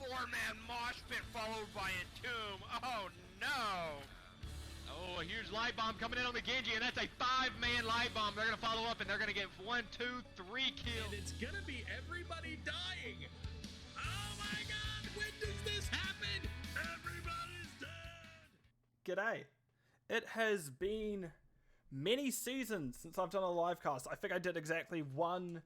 4-man mosh pit followed by Entomb. Oh no! Oh, a huge light bomb coming in on the Genji, and that's a 5-man light bomb. They're going to follow up, and they're going to get 1, 2, 3 kills. And it's going to be everybody dying. Oh my god, when does this happen? Everybody's dead. G'day. It has been many seasons since I've done a live cast. I think I did exactly one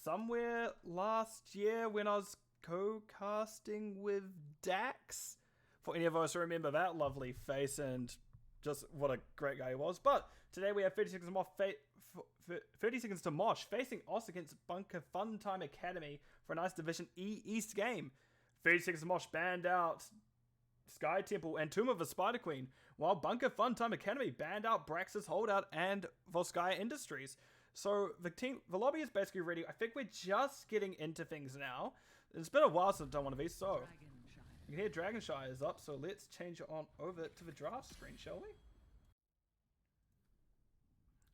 somewhere last year when I was co-casting with Dax. For any of us who remember that lovely face and just what a great guy he was. But today we have 30 seconds to Mosh, 30 seconds to Mosh facing Oz against Bunker Funtime Academy for a nice Division E East game. 30 seconds to Mosh banned out Sky Temple and Tomb of the Spider Queen, while Bunker Funtime Academy banned out Brax's Holdout and Volskaya Industries. So the lobby is basically ready. I think we're just getting into things now. It's been a while since I've done one of these, so you can hear Dragonshire is up, so let's change it on over to the draft screen, shall we?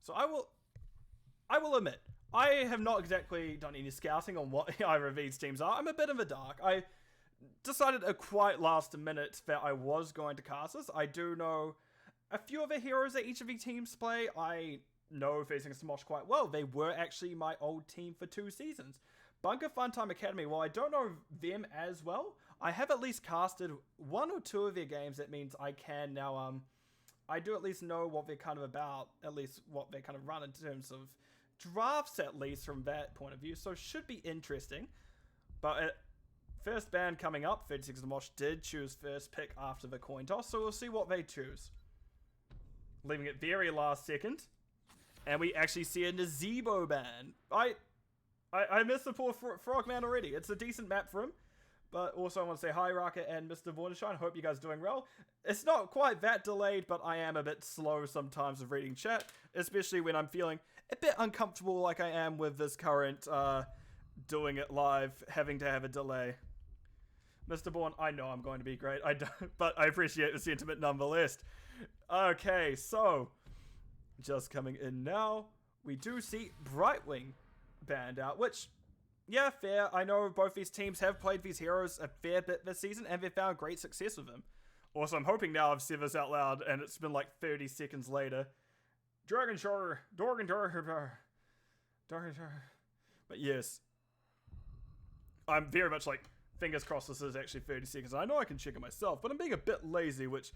So I will admit, I have not exactly done any scouting on what either of these teams are. I'm a bit in the dark. I decided at quite last minute that I was going to cast this. I do know a few of the heroes that each of these teams play. I know facing Smosh quite well. They were actually my old team for 2 seasons. Bunker Funtime Academy, while I don't know them as well, I have at least casted 1 or 2 of their games. That means I can now, I do at least know what they're kind of about, at least what they kind of run in terms of drafts, at least from that point of view. So it should be interesting. But first ban coming up, 36 of Mosh did choose first pick after the coin toss, so we'll see what they choose. Leaving it very last second. And we actually see a Nazebo ban. I missed the poor Frogman already. It's a decent map for him. But also I want to say hi, Raka and Mr. Vornishine. Hope you guys are doing well. It's not quite that delayed, but I am a bit slow sometimes with reading chat. Especially when I'm feeling a bit uncomfortable like I am with this current doing it live, having to have a delay. Mr. Bourne, I know I'm going to be great. I don't, but I appreciate the sentiment nonetheless. Okay, so just coming in now, we do see Brightwing banned out, which, yeah, fair. I know both these teams have played these heroes a fair bit this season, and they've found great success with them. Also, I'm hoping now I've said this out loud, and it's been like 30 seconds later. Dragonshire, but yes, I'm very much like, fingers crossed this is actually 30 seconds. I know I can check it myself, but I'm being a bit lazy, which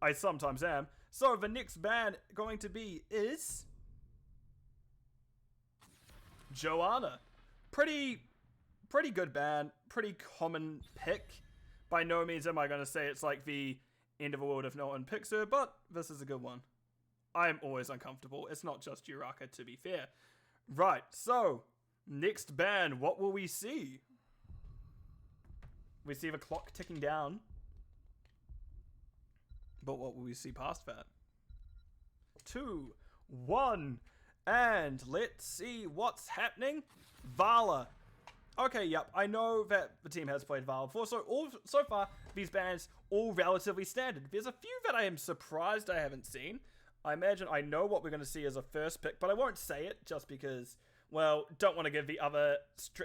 I sometimes am. So the next ban going to be is Joanna. Pretty good ban. Pretty common pick. By no means am I going to say it's like the end of the world if no one picks her, but this is a good one. I'm always uncomfortable. It's not just Uraka, to be fair. Right, so next ban, what will we see? We see the clock ticking down. But what will we see past that? 2, 1, and let's see what's happening. Vala. Okay, yep, I know that the team has played Vala before, so far, these bans all relatively standard. There's a few that I am surprised I haven't seen. I imagine I know what we're going to see as a first pick, but I won't say it just because, well, don't want to give the other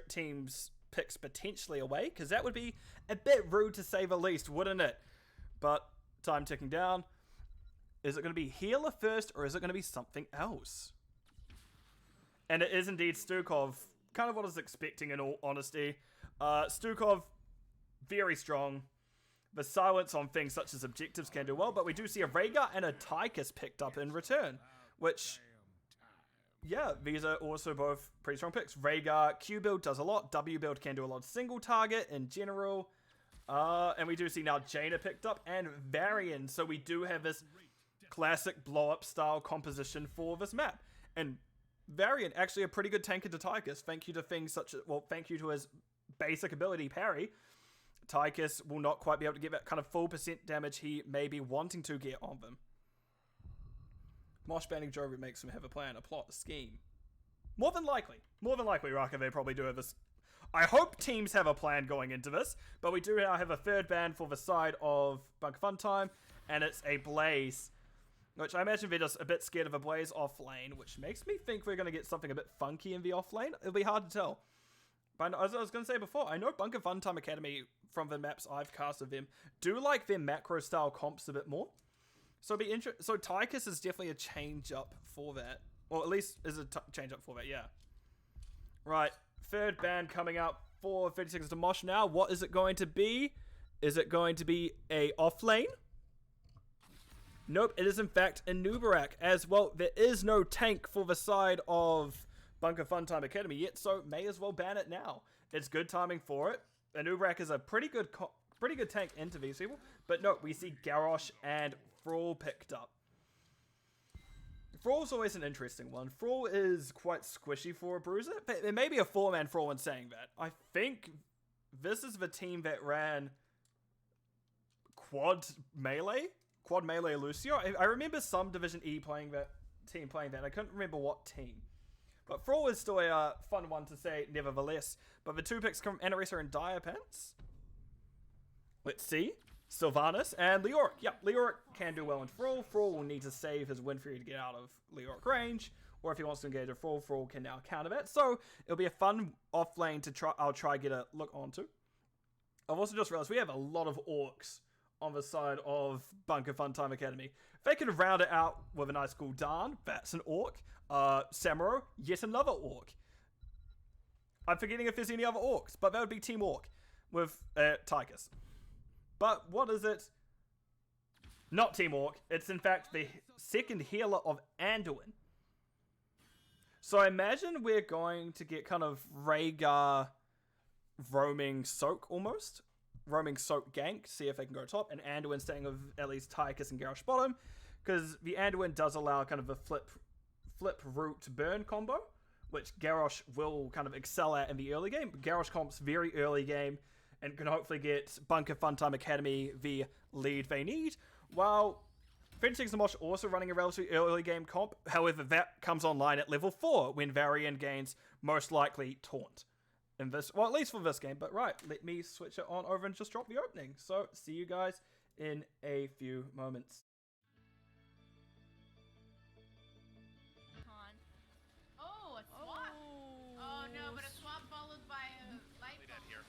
teams picks potentially away, because that would be a bit rude to say the least, wouldn't it? But time ticking down. Is it going to be healer first, or is it going to be something else? And it is indeed Stukov. Kind of what I was expecting in all honesty. Stukov, very strong. The silence on things such as objectives can do well, but we do see a Rhaegar and a Tychus picked up in return, which, yeah, these are also both pretty strong picks. Rhaegar, Q build does a lot. W build can do a lot of single target in general. And we do see now Jaina picked up and Varian. So we do have this classic blow-up style composition for this map. And Varian, actually a pretty good tanker to Tychus. Thank you to things such as, well, thank you to his basic ability parry. Tychus will not quite be able to get that kind of full % damage he may be wanting to get on them. Mosh banning Jovi makes him have a plan, a plot, a scheme. More than likely, Raka, they probably do have this. I hope teams have a plan going into this, but we do now have a third ban for the side of Bunker Funtime, and it's a Blaze, which I imagine they're just a bit scared of a Blaze off lane, which makes me think we're going to get something a bit funky in the off lane. It'll be hard to tell. But as I was going to say before, I know Bunker Funtime Academy, from the maps I've cast of them, do like their macro style comps a bit more. So so Tychus is definitely a change up for that. Or at least is a change up for that, yeah. Right, third ban coming up for 30 seconds to Mosh now. What is it going to be? Is it going to be a off lane? Nope, it is in fact a Nubarak. As well, there is no tank for the side of Bunker Funtime Academy yet, so may as well ban it now. It's good timing for it. A Nubarak is a pretty good tank into these people. But no, we see Garrosh and Thrall picked up. Thrall's always an interesting one. Thrall is quite squishy for a bruiser, but there may be a 4-man Thrall in saying that. I think this is the team that ran Quad Melee Lucio. I remember some Division E playing that. I couldn't remember what team. But Thrall is still a fun one to say, nevertheless. But the 2 picks come from Anaresa and Diapants. Let's see. Sylvanas and Leoric. Yep, Leoric can do well in Thrall. Thrall will need to save his Windfury to get out of Leoric range. Or if he wants to engage a Thrall, Thrall can now counter that. So, it'll be a fun off lane to try. I'll try get a look onto. I've also just realized we have a lot of orcs on the side of Bunker Funtime Academy. If they could round it out with a nice cool Darn, that's an orc. Samuro, yet another orc. I'm forgetting if there's any other orcs, but that would be Team Orc with Tychus. But what is it? Not Team Orc. It's in fact the second healer of Anduin. So I imagine we're going to get kind of Rhaegar roaming Soak almost. Roaming Soak gank, see if they can go top, and Anduin staying with at least Tychus and Garrosh bottom, because the Anduin does allow kind of a flip root burn combo, which Garrosh will kind of excel at in the early game. Garrosh comps very early game, and can hopefully get Bunker Funtime Academy the lead they need, while Fenix and Mosh also running a relatively early game comp. However, that comes online at level 4, when Varian gains most likely Taunt. In this, well, at least for this game, but right, let me switch it on over and just drop the opening. So, see you guys in a few moments. Oh, a swap. Oh no, but a swap followed by a light bomb. Here.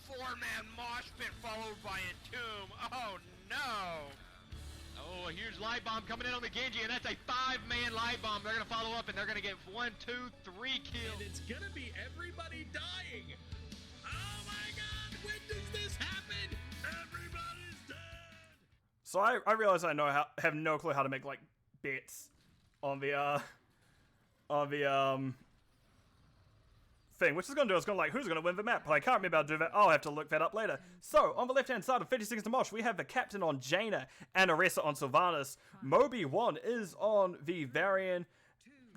4-man mosh pit followed by a tomb. Oh no! Oh, here's light bomb coming in on the Genji, and that's a 5-man light bomb. They're gonna follow up, and they're gonna get 1, 2, 3 kills. And it's gonna be everybody dying. Oh my god, when does this happen? Everybody's dead. So I realize I have no clue how to make like bets on the thing, which is going to do is going to like who's going to win the map, but I can't remember how to do that. I'll have to look that up later. So on the left hand side of 30 seconds to Mosh, we have the captain on Jaina and Aresa on Sylvanas. Moby1 is on the Varian.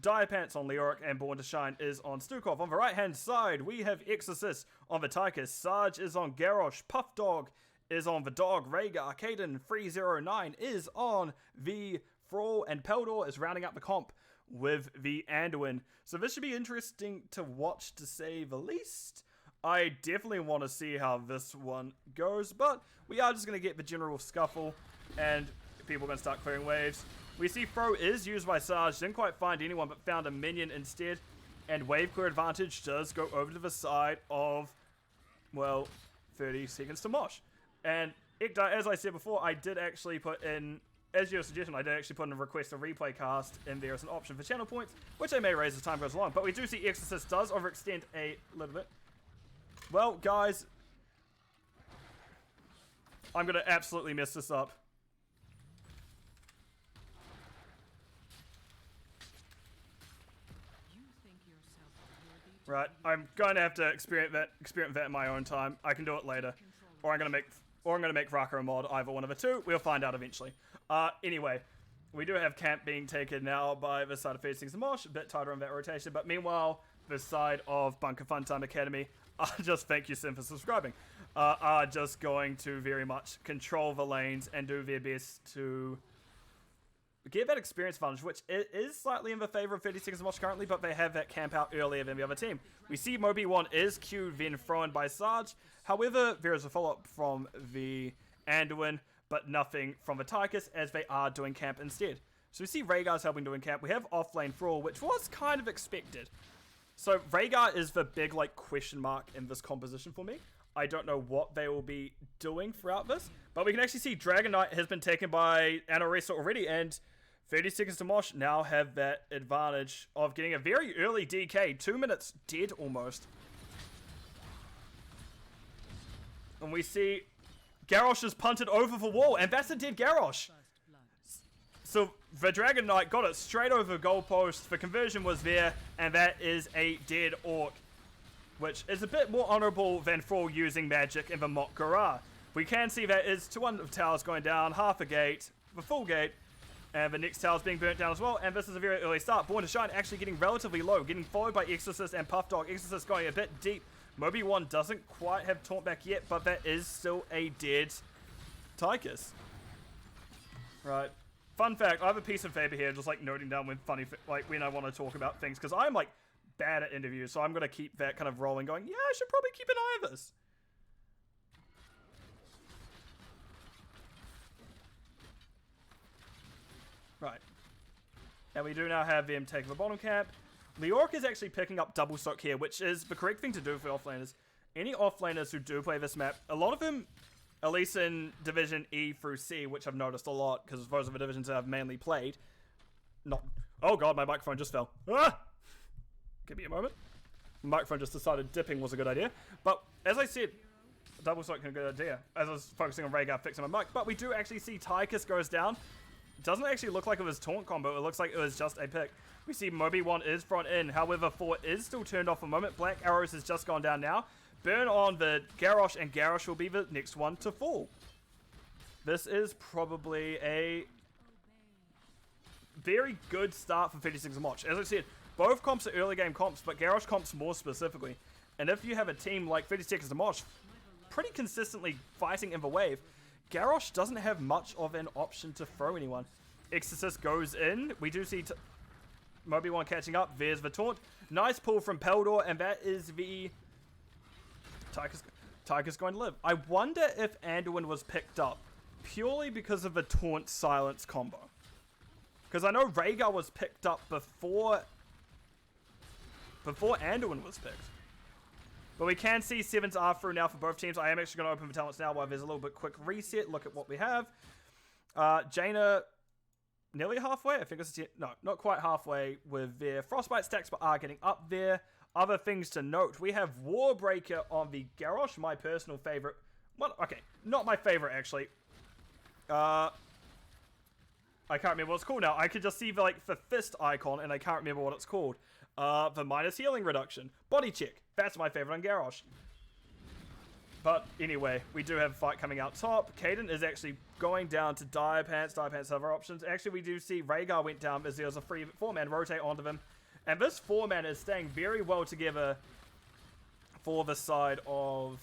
Diapants on Leoric, and Born to Shine is on Stukov. On the right hand side, we have Exorcist on the Tychus. Sarge is on Garrosh. Puff Dog is on the Dog. Rhaegar. Caden 309 is on the Thrall, and Peldor is rounding up the comp with the Anduin. So this should be interesting to watch, to say the least. I definitely want to see how this one goes, but we are just going to get the general scuffle, and people are going to start clearing waves. We see Throw is used by Sarge, didn't quite find anyone, but found a minion instead, and wave clear advantage does go over to the side of, well, 30 seconds to Mosh. And Ikdar, as I said before, I did actually put in, as your suggestion, I did actually put in a request a replay cast in there as an option for channel points, which I may raise as time goes along. But we do see Exorcist does overextend a little bit. Well, guys, I'm going to absolutely mess this up. Right, I'm going to have to experiment that in my own time. I can do it later, or I'm going to make Raka a mod. Either one of the two. We'll find out eventually. Anyway, we do have camp being taken now by the side of Facing the Mosh, a bit tighter on that rotation. But meanwhile, the side of Bunker Funtime Academy, just thank you, Sim, for subscribing, are just going to very much control the lanes and do their best to get that experience advantage, which is slightly in the favor of 30 seconds of Mosh currently, but they have that camp out earlier than the other team. We see Moby1 is queued, then thrown by Sarge. However, there is a follow-up from the Anduin, but nothing from the Tychus, as they are doing camp instead. So we see Rhaegar's helping doing camp. We have offlane Thrall, which was kind of expected. So Rhaegar is the big like question mark in this composition for me. I don't know what they will be doing throughout this, but we can actually see Dragon Knight has been taken by Anoresa already, and 30 seconds to Mosh now have that advantage of getting a very early DK. 2 minutes dead almost. And we see Garrosh is punted over the wall, and that's a dead Garrosh. So the Dragon Knight got it straight over the goalpost. The conversion was there, and that is a dead Orc, which is a bit more honorable than Thrall using magic in the Mock Garra. We can see that is to one of the towers going down, half a gate, the full gate, and the next tower's being burnt down as well, and this is a very early start. Born to Shine actually getting relatively low, getting followed by Exorcist and Puff Dog. Exorcist going a bit deep. Moby 1 doesn't quite have taunt back yet, but that is still a dead Tychus. Right. Fun fact, I have a piece of paper here just like noting down when when I want to talk about things, because I'm like bad at interviews, so I'm going to keep that kind of rolling going, yeah, I should probably keep an eye on this. Right. And we do now have them take the bottom camp. Leoric is actually picking up double stock here, which is the correct thing to do for offlaners. Any offlaners who do play this map, a lot of them, at least in Division E through C, which I've noticed a lot, because those are the divisions that I've mainly played. Oh god, my microphone just fell. Ah! Give me a moment. The microphone just decided dipping was a good idea. But, as I said, double stock is a good idea, as I was focusing on Rhaegar fixing my mic. But we do actually see Tychus goes down. Doesn't actually look like it was taunt combo, it looks like it was just a pick. We see Moby 1 is front in, however 4 is still turned off for a moment. Black Arrows has just gone down now. Burn on the Garrosh, and Garrosh will be the next one to fall. This is probably a very good start for 56 and Mosh. As I said, both comps are early game comps, but Garrosh comps more specifically. And if you have a team like 30 Seconds to Mosh pretty consistently fighting in the wave, Garrosh doesn't have much of an option to throw anyone. Exorcist goes in. We do see Moby 1 catching up. There's the taunt. Nice pull from Peldor, and that is the Tychus going to live. I wonder if Anduin was picked up purely because of the taunt silence combo. Because I know Rhaegar was picked up before Anduin was picked. But we can see 7s are through now for both teams. I am actually going to open the talents now while there's a little bit quick reset. Look at what we have. Jaina nearly halfway. I think it's no, not quite halfway with their Frostbite stacks, but are getting up there. Other things to note. We have Warbreaker on the Garrosh, my personal favorite. Well, okay, not my favorite actually. I can't remember what it's called now. I could just see the fist icon, and I can't remember what it's called. The minus healing reduction. Body check. That's my favorite on Garrosh. But anyway, we do have a fight coming out top. Caden is actually going down to Dire Pants. Dire Pants have other options. Actually, we do see Rhaegar went down as there was a 4-man rotate onto them. And this 4-man is staying very well together for the side of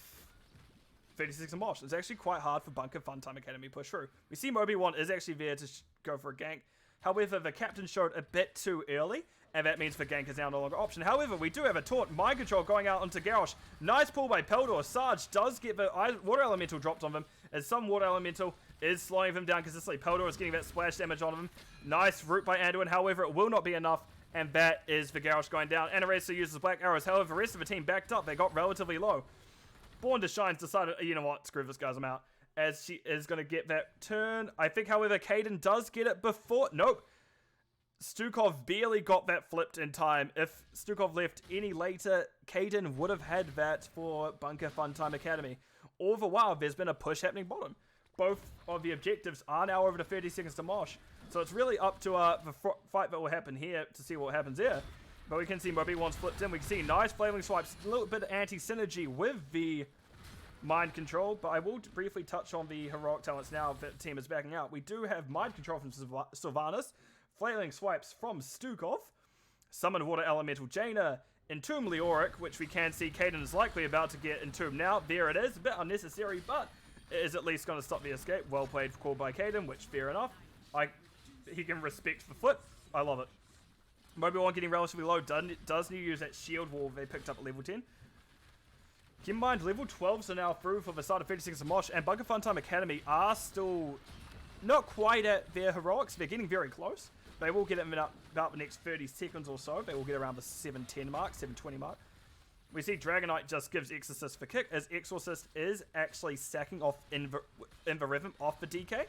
36 and Mosh. It's actually quite hard for Bunker Funtime Academy push through. We see Moby 1 is actually there to go for a gank. However, the captain showed a bit too early, and that means the gank is now no longer an option. However, we do have a taunt. Mind Control going out onto Garrosh. Nice pull by Peldor. Sarge does get the Water Elemental dropped on him, as some Water Elemental is slowing him down consistently. Peldor is getting that splash damage on him. Nice root by Anduin. However, it will not be enough, and that is the Garrosh going down. Anoresa uses Black Arrows. However, the rest of the team backed up. They got relatively low. Born to Shine's decided, you know what, screw this, guys, I'm out. As she is going to get that turn. I think, however, Caden does get it before. Nope. Stukov barely got that flipped in time. If Stukov left any later, Caden would have had that for Bunker Funtime Academy. All the while, there's been a push happening bottom. Both of the objectives are now over to 30 seconds to Mosh. So it's really up to the fight that will happen here to see what happens there. But we can see Moby 1's flipped in. We can see nice flailing swipes. A little bit of anti-synergy with the Mind Control. But I will briefly touch on the heroic talents now that the team is backing out. We do have Mind Control from Sylvanas. Flailing swipes from Stukov. Summon Water Elemental Jaina. Entomb Leoric, which we can see Caden is likely about to get entombed now. There it is. A bit unnecessary, but it is at least going to stop the escape. Well played, called by Caden, which fair enough. He can respect the flip. I love it. Moby 1 getting relatively low. Does need to use that shield wall they picked up at level 10. Keep in mind, level 12s are now through for the side of 56 and Mosh, and Bunker Funtime Academy are still not quite at their heroics. They're getting very close. They will get it in about the next 30 seconds or so. They will get around the 7:10 mark, 7:20 mark. We see Dragonite just gives Exorcist for kick, as Exorcist is actually sacking off Inverivum off the DK.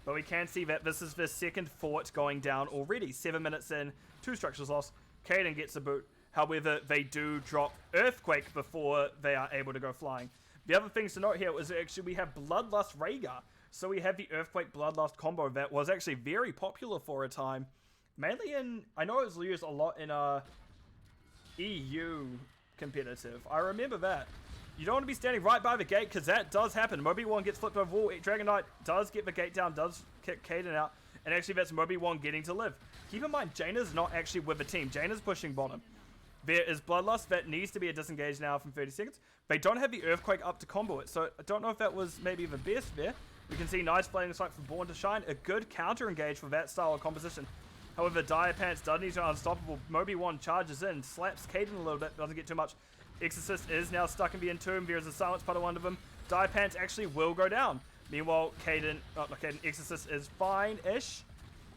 But we can see that this is the second fort going down already. 7 minutes in, 2 structures lost. Kaden gets a boot. However, they do drop Earthquake before they are able to go flying. The other things to note here is actually we have Bloodlust Rhaegar. So we have the Earthquake Bloodlust combo that was actually very popular for a time. Mainly in, I know it was used a lot in EU competitive. I remember that. You don't want to be standing right by the gate because that does happen. Moby1 gets flipped over wall. Dragonite does get the gate down, does kick Kaden out. And actually that's Moby1 getting to live. Keep in mind, Jaina's not actually with the team. Jaina's pushing bottom. There is Bloodlust that needs to be a disengage now from 30 seconds. They don't have the Earthquake up to combo it. So I don't know if that was maybe the best there. We can see nice flaming strike from Born to Shine. A good counter engage for that style of composition. However, Dire Pants does need to unstoppable. Moby1 charges in, slaps Kaden a little bit, doesn't get too much. Exorcist is now stuck in the Entomb. There is a silence puddle under them. Dire Pants actually will go down. Meanwhile, Exorcist is fine-ish.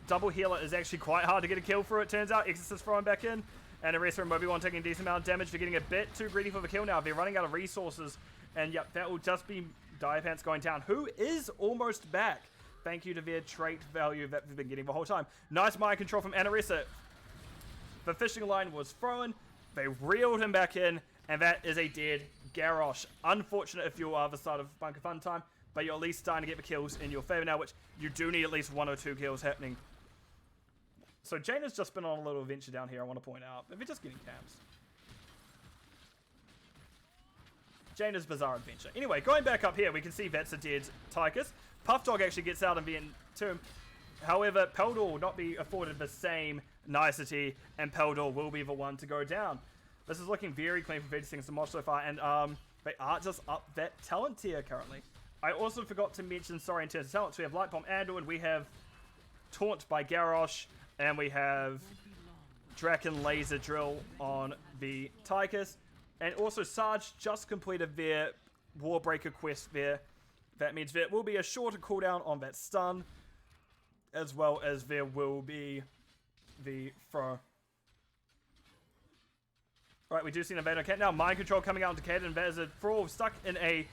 Double healer is actually quite hard to get a kill for, it turns out. Exorcist throwing back in. And Arrester and Moby1 taking a decent amount of damage. They're getting a bit too greedy for the kill now. They're running out of resources. And yep, that will just be Dire Pants going down, who is almost back. Thank you to their trait value that they've been getting the whole time. Nice mind control from Anarissa. The fishing line was thrown. They reeled him back in. And that is a dead Garrosh. Unfortunate if you are the side of Bunker Fun time. But you're at least starting to get the kills in your favor now, which you do need at least 1 or 2 kills happening. So Jaina's just been on a little adventure down here, I want to point out. But they're just getting camps. Jaina's bizarre adventure. Anyway, going back up here, we can see that's a dead Tychus. Puff Dog actually gets out in the Entomb. However, Peldor will not be afforded the same nicety, and Peldor will be the one to go down. This is looking very clean for 30 seconds to Mosh so far, and they are just up that talent tier currently. I also forgot to mention, sorry, in terms of talents, we have Light Bomb Andor, we have Taunt by Garrosh, and we have Draken Laser Drill on the Tychus. And also Sarge just completed their Warbreaker quest there. That means there will be a shorter cooldown on that stun, as well as there will be the throw. Alright, we do see an Invader Cat now. Mind Control coming out into Kaden, and that is a Thrall stuck in a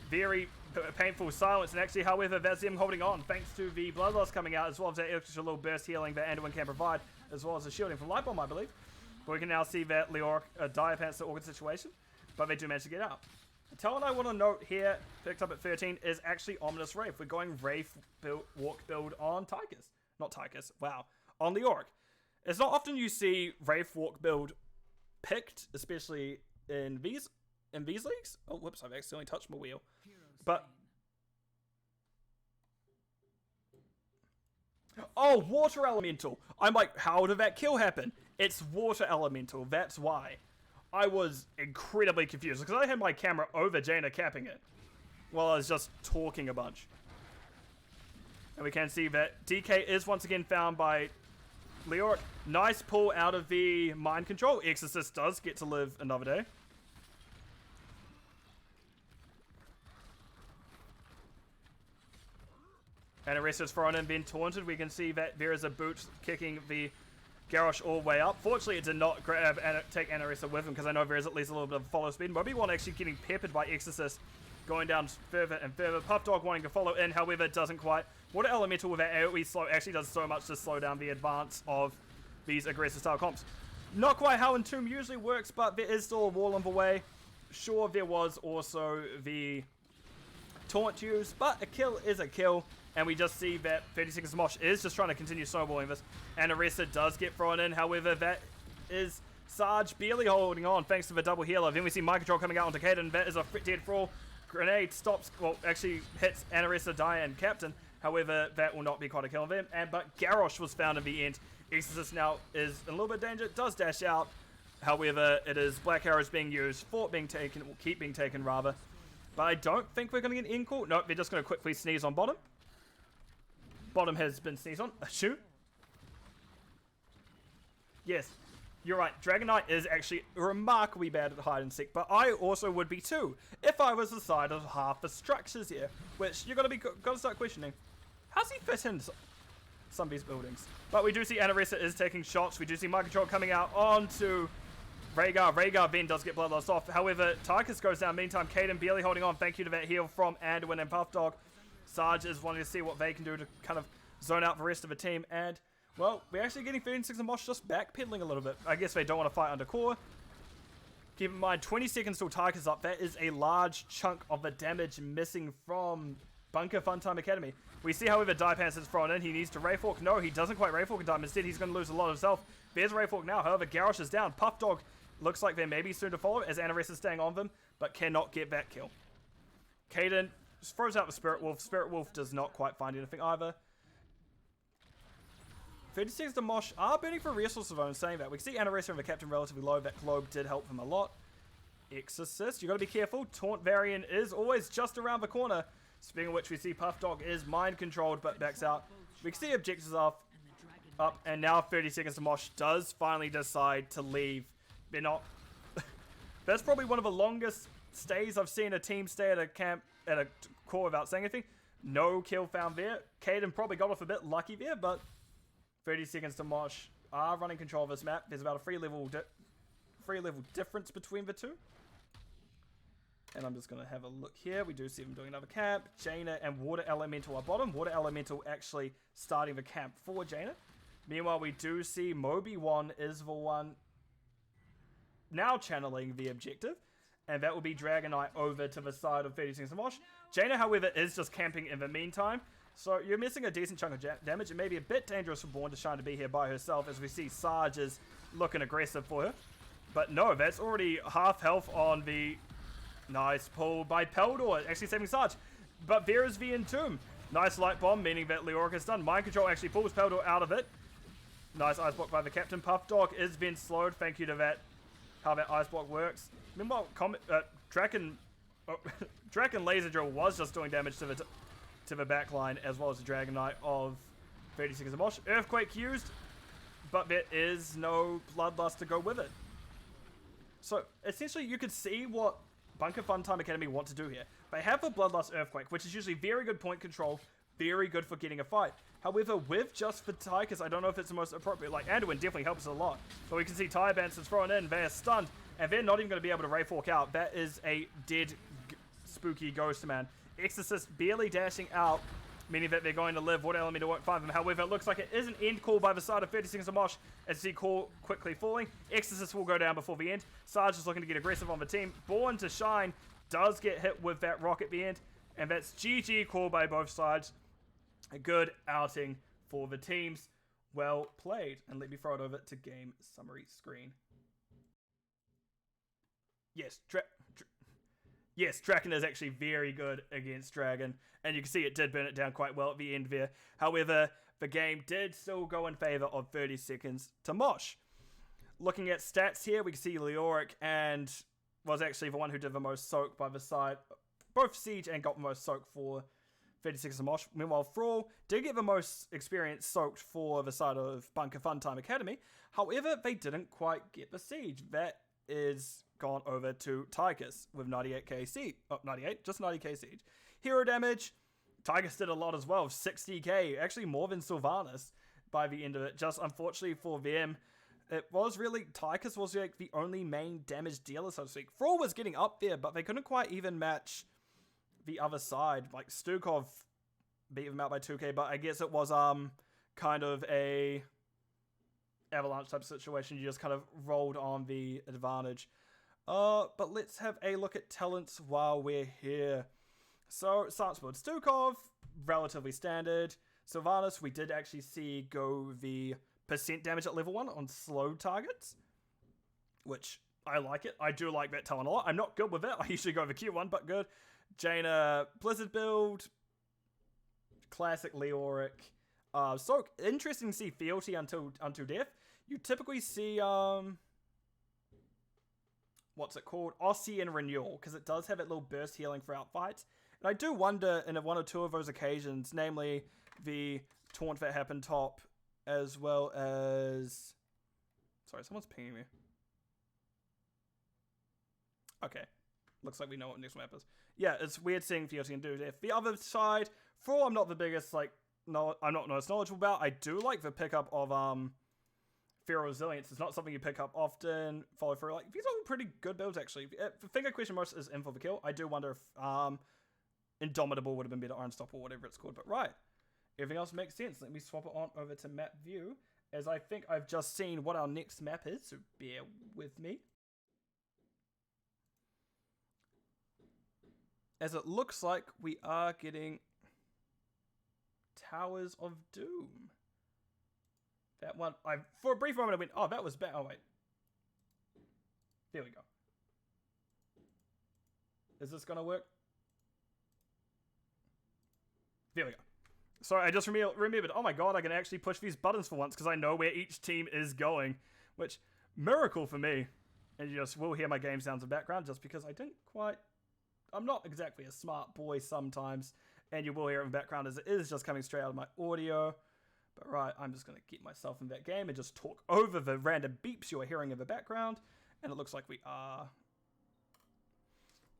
very painful silence. And actually, however, that's them holding on, thanks to the Bloodlust coming out, as well as that extra little burst healing that Anduin can provide, as well as the shielding from Light Bomb, I believe. But we can now see that Leoric, Dire Pants the Orchid situation, but they do manage to get out. The talent I want to note here, picked up at 13, is actually Ominous Wraith. We're going Wraith walk build on Tychus. Not Tychus, wow. On Leoric. It's not often you see Wraith walk build picked, especially in these leagues. Oh, whoops, I've accidentally touched my wheel. But oh, Water Elemental. I'm like, how did that kill happen? It's Water Elemental, that's why. I was incredibly confused because I had my camera over Jaina capping it while I was just talking a bunch. And we can see that DK is once again found by Leoric. Nice pull out of the mind control. Exorcist does get to live another day. And Arrest is thrown in, being taunted. We can see that there is a boot kicking the Garrosh all the way up. Fortunately, it did not grab and take Anaressa with him because I know there is at least a little bit of follow speed. Moby1 actually getting peppered by Exorcist, going down further and further. Puff Dog wanting to follow in, however, it doesn't quite. Water Elemental with that AoE slow actually does so much to slow down the advance of these aggressive style comps. Not quite how Entomb usually works, but there is still a wall in the way. Sure, there was also the taunt used, but a kill is a kill. And we just see that 30 seconds Mosh is just trying to continue snowballing this. And Arresta does get thrown in. However, that is Sarge barely holding on thanks to the double healer. Then we see Mind Control coming out onto Kaden. That is a dead Thrall. Grenade stops, well, actually hits Anaressa, Dire, and Captain. However, that will not be quite a kill on them. But Garrosh was found in the end. Exorcist now is in a little bit of danger. Does dash out. However, it is Black Arrows being used. Fort being taken, or keep being taken rather. But I don't think we're going to get an end call. No, they're just going to quickly sneeze on bottom. Bottom has been sneezed on. Shoot. Yes, you're right. Dragonite is actually remarkably bad at hide and seek, but I also would be too if I was the side of half the structures here, which you gotta start questioning. How's he fit in? some of these buildings. But we do see Anaressa is taking shots. We do see Mind Control coming out onto Rhaegar. Rhaegar then does get bloodlust off. However, Tychus goes down. Meantime, Caden barely holding on. Thank you to that heal from Anduin and Puff Dog. Sarge is wanting to see what they can do to kind of zone out the rest of the team. And, well, we're actually getting 36 and Mosh just backpedaling a little bit. I guess they don't want to fight under core. Keep in mind, 20 seconds till Tychus up. That is a large chunk of the damage missing from Bunker Funtime Academy. We see, however, Dipans is thrown in. He needs to Wraithwalk. No, he doesn't quite Wraithwalk in time. Instead, he's going to lose a lot of health. There's Wraithwalk now. However, Garrosh is down. Puff Dog looks like they may be soon to follow as Anaressa is staying on them, but cannot get that kill. Caden throws out the Spirit Wolf. Spirit Wolf does not quite find anything either. 36 to Mosh are burning for resources though, in saying that. We can see Anaressa and the Captain relatively low. That Globe did help him a lot. Exorcist, you got to be careful. Taunt variant is always just around the corner. Speaking of which, we see Puff Dog is mind controlled but backs out. We can see objectives up, and now 30 seconds to Mosh does finally decide to leave. They're not. That's probably one of the longest stays I've seen a team stay at a camp, at a core without saying anything. No kill found there. Caden probably got off a bit lucky there, but 30 seconds to Mosh are running control of this map. There's about a 3 level difference between the two. And I'm just going to have a look here. We do see them doing another camp. Jaina and Water Elemental are bottom. Water Elemental actually starting the camp for Jaina. Meanwhile, we do see Moby1 is the one now channeling the objective. And that will be Dragon Knight over to the side of 36 and Mosh. Jaina, however, is just camping in the meantime. So you're missing a decent chunk of damage. It may be a bit dangerous for Born to Shine to be here by herself as we see Sarge is looking aggressive for her. But no, that's already half health on the... Nice pull by Peldor, actually saving Sarge. But there is the Entomb. Nice light bomb, meaning that Leoric is done. Mind Control actually pulls Peldor out of it. Nice ice block by the Captain. Puff Dog is being slowed. Thank you to that, how that ice block works. Meanwhile, Draken Laser Drill was just doing damage to the back line as well as the Dragon Knight of 30 seconds of Mosh. Earthquake used, but there is no Bloodlust to go with it. So essentially you could see what Bunker Funtime Academy want to do here. They have a Bloodlust Earthquake, which is usually very good point control, very good for getting a fight. However, with just for Tychus, I don't know if it's the most appropriate. Like, Anduin definitely helps a lot. But we can see Tyrabans is thrown in, they are stunned, and they're not even going to be able to Wraithwalk out. That is a dead, spooky ghost man. Exorcist barely dashing out, meaning that they're going to live. Water Elemental won't find them. However, it looks like it is an end call by the side of 30 seconds of Mosh as you see Call quickly falling. Exorcist will go down before the end. Sarge is looking to get aggressive on the team. Born to Shine does get hit with that rock at the end. And that's GG call by both sides. A good outing for the teams. Well played. And let me throw it over to game summary screen. Yes, Draken is actually very good against Dragon, and you can see it did burn it down quite well at the end there. However, the game did still go in favor of 30 seconds to Mosh. Looking at stats here, we can see Leoric and was actually the one who did the most soak by the side, both Siege and got the most soak for 30 seconds to Mosh. Meanwhile, Thrall did get the most experience soaked for the side of Bunker Funtime Academy. However, they didn't quite get the Siege. That is gone over to Tychus with 98k siege. Oh, 98, just 90k siege. Hero damage, Tychus did a lot as well, 60k, actually more than Sylvanas by the end of it. Just unfortunately for them, it was really, Tychus was like the only main damage dealer, so to speak. Thrall was getting up there, but they couldn't quite even match the other side. Like Stukov beat them out by 2k, but I guess it was kind of a avalanche type of situation. You just kind of rolled on the advantage. But let's have a look at talents while we're here. So, Sartswood, Stukov, relatively standard. Sylvanas, we did actually see go the percent damage at level 1 on slow targets, which I like it. I do like that talent a lot. I'm not good with it. I usually go the Q1, but good. Jaina, Blizzard build, classic Leoric. So interesting to see fealty until death. You typically see what's it called? Aussie and Renewal, because it does have that little burst healing throughout fights. And I do wonder in one or two of those occasions, namely the taunt that happened top, as well as... Sorry, someone's pinging me. Okay. Looks like we know what next map is. Yeah, it's weird seeing fealty and do death. The other side, for I'm not the biggest, like, no, I'm not most knowledgeable about. I do like the pickup of Fear Resilience. It's not something you pick up often. Follow through. Like, these are pretty good builds, actually. The thing I question most is in for the kill. I do wonder if Indomitable would have been better, or Unstoppable, whatever it's called. But right, everything else makes sense. Let me swap it on over to map view, as I think I've just seen what our next map is, so bear with me. As it looks like we are getting Towers of Doom. That one, for a brief moment I went, oh, that was bad. Oh, wait. There we go. Is this gonna work? There we go. Sorry, I just remembered, oh my god, I can actually push these buttons for once because I know where each team is going. Which, miracle for me. And you just will hear my game sounds in the background just because I didn't quite... I'm not exactly a smart boy sometimes. And you will hear it in the background as it is just coming straight out of my audio. But right, I'm just going to get myself in that game and just talk over the random beeps you are hearing in the background. And it looks like we are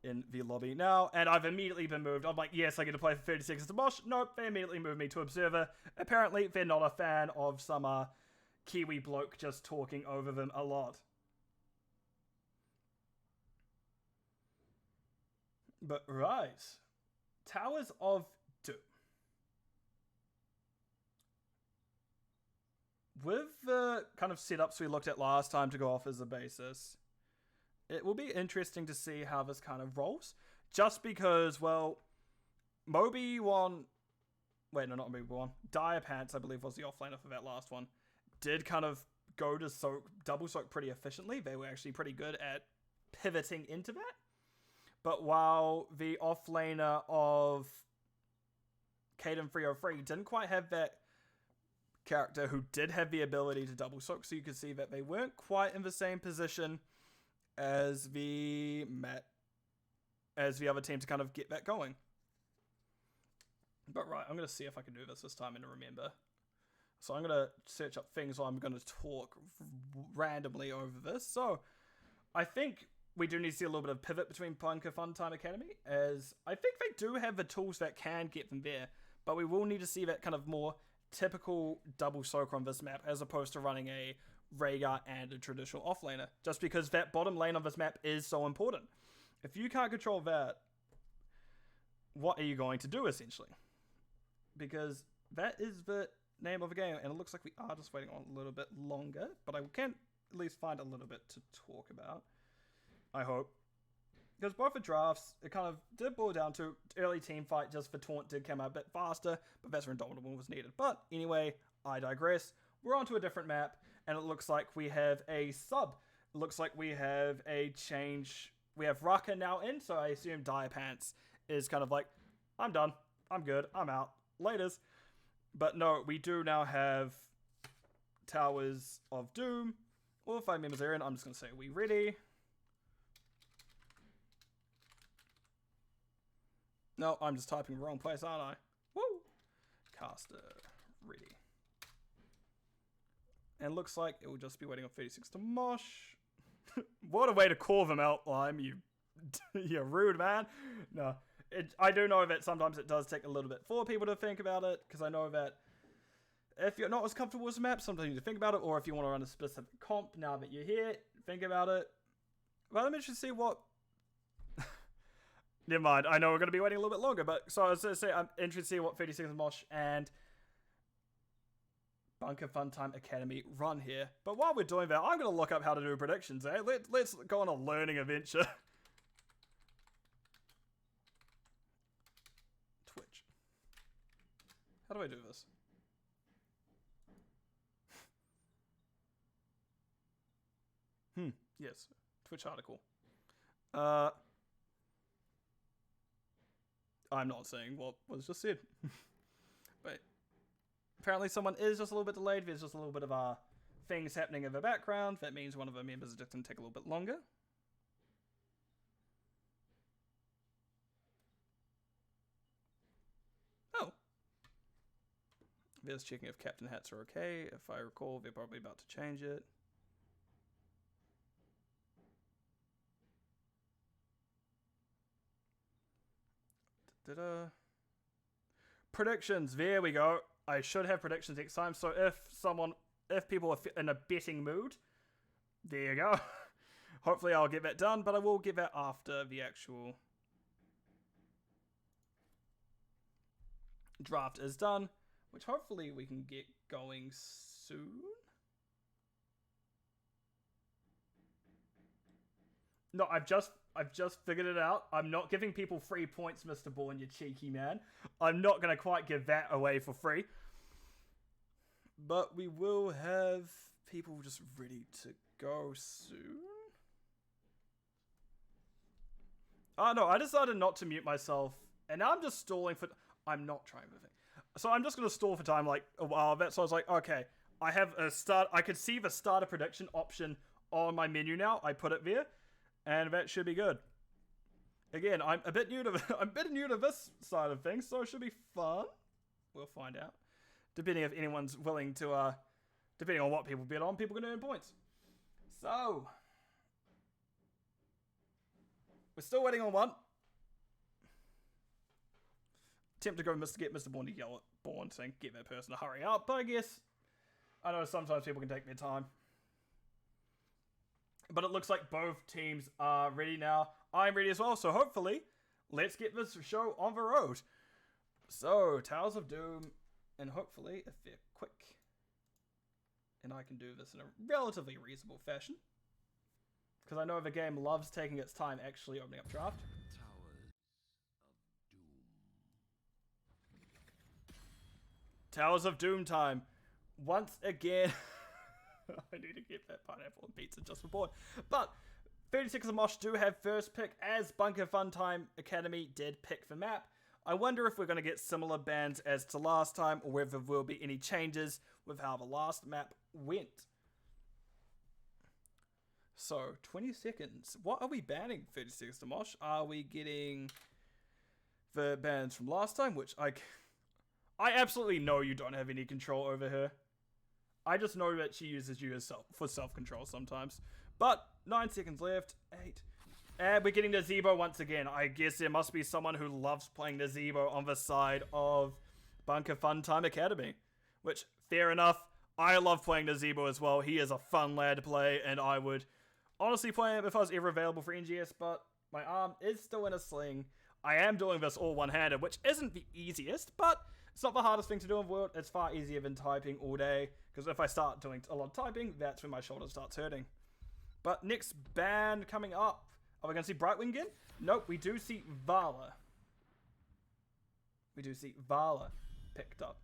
in the lobby now. And I've immediately been moved. I'm like, yes, I get to play for 30 seconds to Mosh. Nope, they immediately moved me to Observer. Apparently, they're not a fan of some Kiwi bloke just talking over them a lot. But right. Towers of Doom. With the kind of setups we looked at last time to go off as a basis, it will be interesting to see how this kind of rolls. Just because, well, Moby won... Wait, no, not Moby won. Dire Pants, I believe, was the offlaner for that last one. Did kind of go to double soak pretty efficiently. They were actually pretty good at pivoting into that. But while the offlaner of Caden 303 didn't quite have that character who did have the ability to double soak, so you could see that they weren't quite in the same position as the other team to kind of get that going. But right, I'm going to see if I can do this time and remember. So I'm going to search up things while I'm going to talk randomly over this. So I think we do need to see a little bit of pivot between Bunker Funtime Academy, as I think they do have the tools that can get them there, but we will need to see that kind of more typical double soaker on this map as opposed to running a Rhaegar and a traditional offlaner, just because that bottom lane on this map is so important. If you can't control that, what are you going to do essentially? Because that is the name of the game, and it looks like we are just waiting on a little bit longer, but I can at least find a little bit to talk about, I hope. Because both the drafts, it kind of did boil down to early team fight, just for taunt did come out a bit faster, but that's where Indomitable was needed. But anyway, I digress. We're on to a different map, and it looks like we have a sub. It looks like we have a change. We have Raka now in, so I assume Dire Pants is kind of like, I'm done, I'm good, I'm out, laters. But no, we do now have Towers of Doom. All 5 members are in. I'm just going to say, are we ready? No, I'm just typing the wrong place, aren't I? Woo! Caster, ready. And looks like it will just be waiting on 36 to Mosh. What a way to call them out, Lime, you you're rude, man. No, I do know that sometimes it does take a little bit for people to think about it, because I know that if you're not as comfortable with the map, sometimes you need to think about it, or if you want to run a specific comp now that you're here, think about it. Well, let me just see what... Never mind, I know we're going to be waiting a little bit longer, but so I was going to say, I'm interested to see what 36 Mosh and Bunker Funtime Academy run here. But while we're doing that, I'm going to look up how to do predictions, eh? Let's go on a learning adventure. Twitch. How do I do this? Yes. Twitch article. I'm not saying what was just said. But apparently someone is just a little bit delayed. There's just a little bit of things happening in the background. That means one of our members is just going to take a little bit longer. Oh. There's checking if Captain Hats are okay. If I recall, they're probably about to change it. Predictions, there we go. I should have predictions next time. So if people are in a betting mood, there you go. Hopefully I'll get that done, but I will get that after the actual draft is done, which hopefully we can get going soon. No, I've just figured it out. I'm not giving people free points, Mr. Bourne, you cheeky man. I'm not going to quite give that away for free. But we will have people just ready to go soon. Oh no, I decided not to mute myself. And now I'm just stalling for... I'm not trying moving. So I'm just going to stall for time like a while. So I was like, okay, I have a start... I could see the starter prediction option on my menu now. I put it there. And that should be good. Again, I'm a bit new to this side of things, so it should be fun. We'll find out. Depending if anyone's willing to, depending on what people bet on, people can earn points. So, we're still waiting on one. Attempt to go get Mr. Bourne to yell at Bourne saying, get that person to hurry up, but I guess, I know sometimes people can take their time. But it looks like both teams are ready now. I'm ready as well, so hopefully, let's get this show on the road. So, Towers of Doom, and hopefully, if they're quick, and I can do this in a relatively reasonable fashion, because I know the game loves taking its time actually opening up draft. Towers of Doom time. Once again... I need to get that pineapple and pizza just for board. But 36 of Mosh do have first pick, as Bunker Funtime Academy did pick the map. I wonder if we're going to get similar bans as to last time, or whether there will be any changes with how the last map went. So, 20 seconds. What are we banning, 36 of Mosh? Are we getting the bans from last time, which I absolutely know you don't have any control over her. I just know that she uses you as for self-control sometimes. But 9 seconds left. 8. And we're getting the Zebo once again. I guess there must be someone who loves playing the Zebo on the side of Bunker Funtime Academy. Which, fair enough. I love playing the Zebo as well. He is a fun lad to play, and I would honestly play him if I was ever available for NGS, but my arm is still in a sling. I am doing this all one-handed, which isn't the easiest, but it's not the hardest thing to do in the world. It's far easier than typing all day, because if I start doing a lot of typing, that's when my shoulder starts hurting. But next ban coming up. Are we going to see Brightwing again? Nope, we do see Vala. We do see Vala picked up.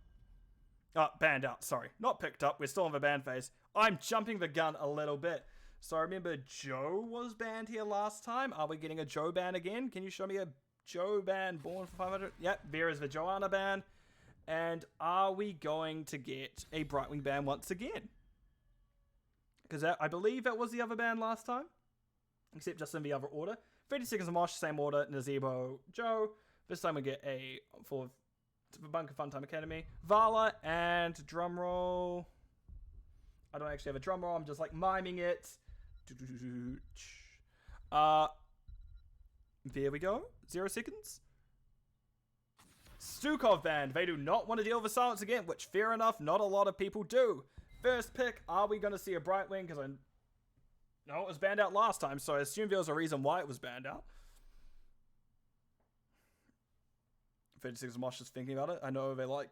Banned out, sorry. Not picked up, we're still in the ban phase. I'm jumping the gun a little bit. So I remember Joe was banned here last time. Are we getting a Joe ban again? Can you show me a Joe ban born for 500? Yep, there is the Joanna ban. And are we going to get a Brightwing ban once again? Because I believe that was the other ban last time. Except just in the other order. 30 seconds of Mosh, same order. Nazebo, Joe. This time we get a for Bunker Funtime Academy. Vala and drumroll. I don't actually have a drumroll. I'm just like miming it. There we go. 0 seconds. Stukov band. They do not want to deal with silence again, which fair enough, not a lot of people do. First pick, are we going to see a Brightwing? Because no, it was banned out last time, so I assume there was a reason why it was banned out. 36 Mosh is thinking about it. I know they like...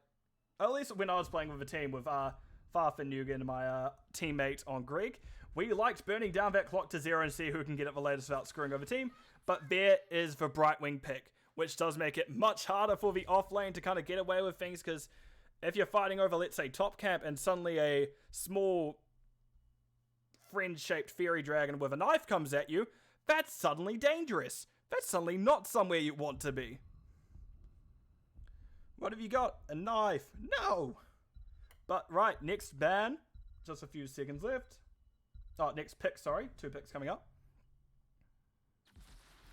At least when I was playing with a team with Farfin Nugan, my teammate on Greg, we liked burning down that clock to 0 and see who can get it the latest without screwing over team. But there is the Brightwing pick, which does make it much harder for the off lane to kind of get away with things, because if you're fighting over, let's say, top camp and suddenly a small friend-shaped fairy dragon with a knife comes at you, that's suddenly dangerous. That's suddenly not somewhere you want to be. What have you got? A knife? No! But, right, next ban. Just a few seconds left. Oh, next pick, sorry. 2 picks coming up.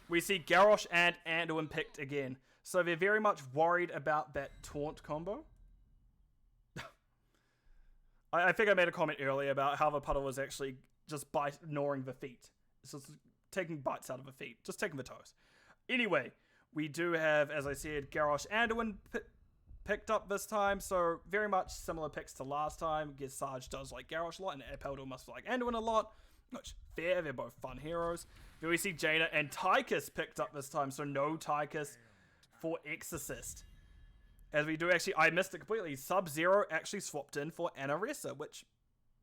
We see Garrosh and Anduin picked again. So they're very much worried about that taunt combo. I think I made a comment earlier about how the puddle was actually just ignoring the feet. It's just taking bites out of the feet. Just taking the toes. Anyway, we do have, as I said, Garrosh Anduin picked up this time, so very much similar picks to last time. I guess Sarge does like Garrosh a lot, and Peldo must like Anduin a lot, which fair, they're both fun heroes. Then we see Jaina and Tychus picked up this time, so no Tychus for Exorcist. As we do actually, I missed it completely, Sub-Zero actually swapped in for Anaressa, which,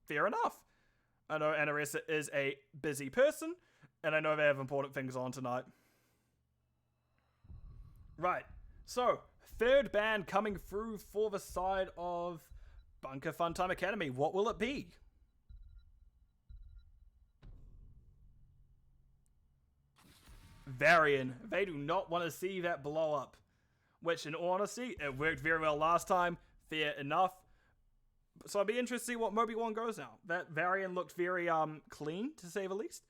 fair enough. I know Anaressa is a busy person, and I know they have important things on tonight. Right, so, third ban coming through for the side of Bunker Funtime Academy. What will it be? Varian. They do not want to see that blow up. Which, in all honesty, it worked very well last time. Fair enough. So I'll be interested to see what Moby 1 goes now. That Varian looked very clean, to say the least.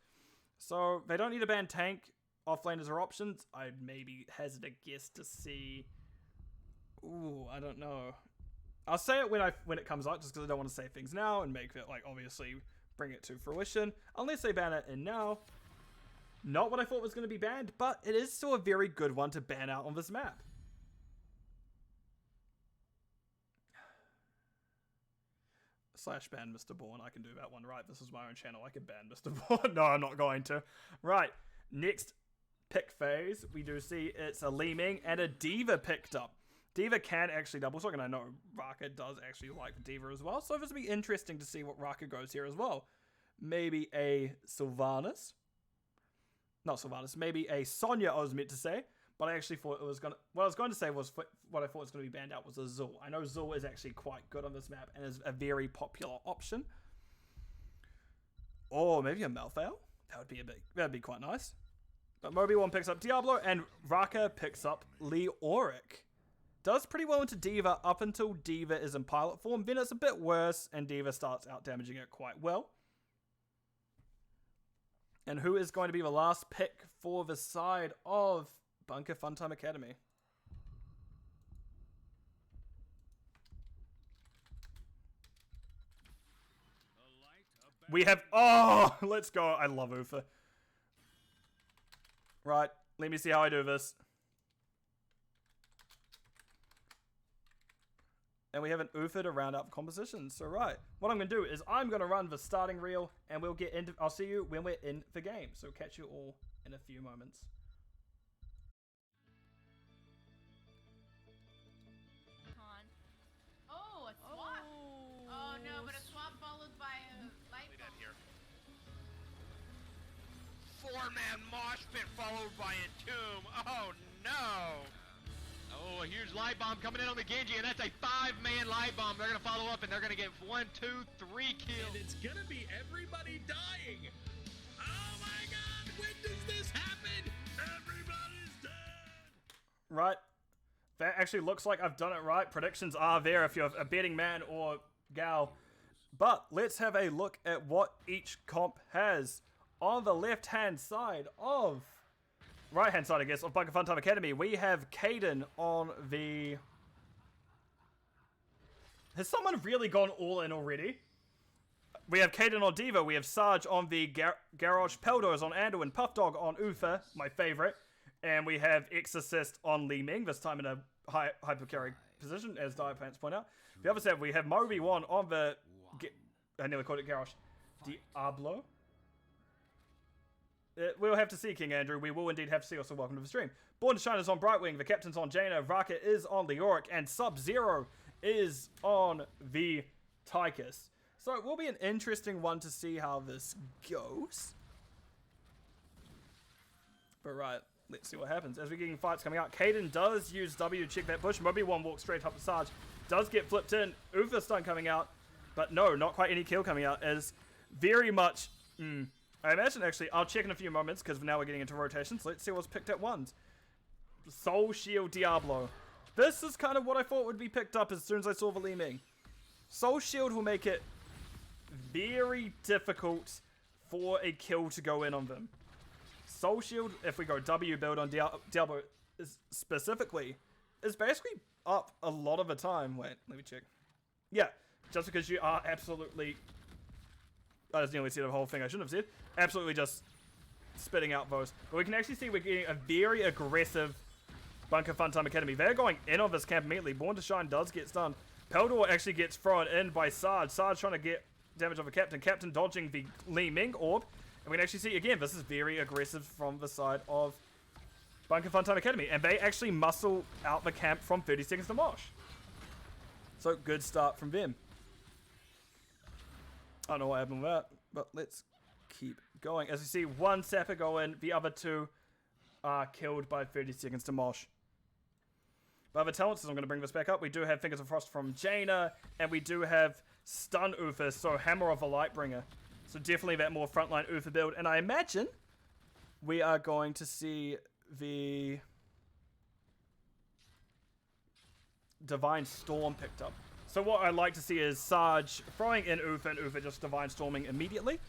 So they don't need to ban tank. Offlaners are options. I'd maybe hazard a guess to see... Ooh, I don't know. I'll say it when it comes out, just because I don't want to say things now and make it, like, obviously bring it to fruition. Unless they ban it in now. Not what I thought was going to be banned, but it is still a very good one to ban out on this map. / ban Mr. Bourne. I can do that one, right? This is my own channel. I can ban Mr. Bourne. No, I'm not going to. Right. Next pick phase, we do see it's a Li Ming and a D.Va picked up. D.Va can actually double talk, and I know Raka does actually like D.Va as well, so this will be interesting to see what Raka goes here as well. Maybe a Sylvanas. Not Sylvanas, maybe a Sonya, I was meant to say, but I actually thought it was going to... What I was going to say was what I thought was going to be banned out was a Zul. I know Zul is actually quite good on this map and is a very popular option. Or maybe a Malthael. That'd be quite nice. But Moby 1 picks up Diablo, and Raka picks up Leoric. Does pretty well into D.Va up until D.Va is in pilot form. Then it's a bit worse, and D.Va starts out damaging it quite well. And who is going to be the last pick for the side of Bunker Funtime Academy? We have... Oh! Let's go. I love Ufa. Right. Let me see how I do this. And we have an Ufa to round up composition. So, right. What I'm going to do is I'm going to run the starting reel, and we'll get into... I'll see you when we're in the game. So, catch you all in a few moments. Oh, a swap. Oh no, but a swap followed by a light bomb. Here. 4-man mosh pit followed by a tomb. Oh no! Oh, a huge light bomb coming in on the Genji, and that's a 5-man light bomb. They're gonna follow up, and they're gonna get 1, 2, 3 kills. And it's gonna be everybody dying. Oh my god, when does this happen? Everybody's dead. Right. That actually looks like I've done it right. Predictions are there if you're a betting man or gal. But let's have a look at what each comp has. On the left-hand side of... Right-hand side, I guess, of Bunker Funtime Academy, we have Caden on the... Has someone really gone all in already? We have Caden on D.Va, we have Sarge on the Garrosh, Peldos on Anduin, Puff Dog on Ufa, my favorite, and we have Exorcist on Li Ming, this time in a hyper-carry position, as Dire Plants point out. The other side, we have Moby 1 on the... I nearly called it Garrosh. Diablo? We'll have to see, King Andrew. We will indeed have to see. Also, welcome to the stream. Born to Shine is on Brightwing. The Captain's on Jaina. Raka is on Leoric. And Sub-Zero is on the Tychus. So it will be an interesting one to see how this goes. But right, let's see what happens. As we're getting fights coming out, Caden does use W to check that bush. Moby 1 walks straight up to Sarge. Does get flipped in. Ufa stun coming out. But no, not quite any kill coming out. As very much... I imagine, actually, I'll check in a few moments, because now we're getting into rotations. Let's see what's picked at ones. Soul Shield Diablo. This is kind of what I thought would be picked up as soon as I saw the Li Ming. Soul Shield will make it very difficult for a kill to go in on them. Soul Shield, if we go W build on Diablo specifically, is basically up a lot of the time. Wait, let me check. Yeah, just because you are absolutely... I just nearly said the whole thing I shouldn't have said. Absolutely just spitting out those. But we can actually see we're getting a very aggressive Bunker Funtime Academy. They're going in on this camp immediately. Born to Shine does get stunned. Peldor actually gets thrown in by Sarge. Sarge trying to get damage of a Captain. Captain dodging the Li Ming orb. And we can actually see, again, this is very aggressive from the side of Bunker Funtime Academy. And they actually muscle out the camp from 30 seconds to Mosh. So, good start from them. I don't know what happened with that, but let's keep going. As we see, one Sapper go in, the other two are killed by 30 seconds to Mosh. But other talents, I'm going to bring this back up. We do have Fingers of Frost from Jaina, and we do have Stun Uther, so Hammer of the Lightbringer. So definitely that more frontline Uther build. And I imagine we are going to see the Divine Storm picked up. So what I'd like to see is Sarge throwing in Uther and Uther just Divine Storming immediately.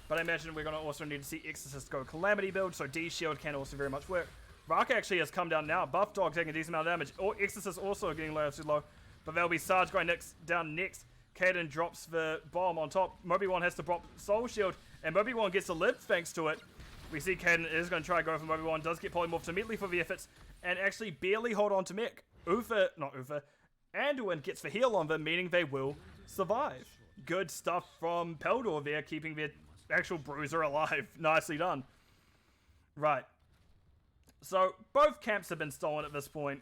But I imagine we're going to also need to see Exorcist go Calamity build, so D-Shield can also very much work. Raka actually has come down now. Buff Dog taking a decent amount of damage. Or Exorcist also getting low too low. But that'll be Sarge going down next. Caden drops the bomb on top. Moby-Wan has to drop Soul Shield. And Moby-Wan gets to live thanks to it. We see Caden is going to try to go for Moby-Wan. Does get polymorphed immediately for the efforts. And actually barely hold on to mech. Anduin gets the heal on them, meaning they will survive. Good stuff from Peldor there, keeping their actual bruiser alive. Nicely done. Right. So, both camps have been stolen at this point.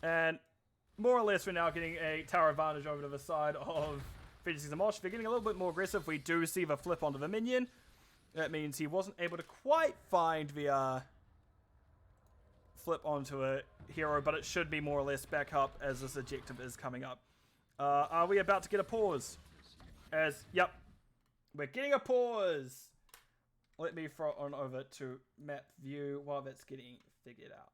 And more or less, we're now getting a tower advantage over to the side of Fidgetsies and Mosh. They're getting a little bit more aggressive. We do see the flip onto the minion. That means he wasn't able to quite find the flip onto a hero, but it should be more or less back up as this objective is coming up. Are we about to get a pause? Yep. We're getting a pause. Let me throw on over to map view while that's getting figured out.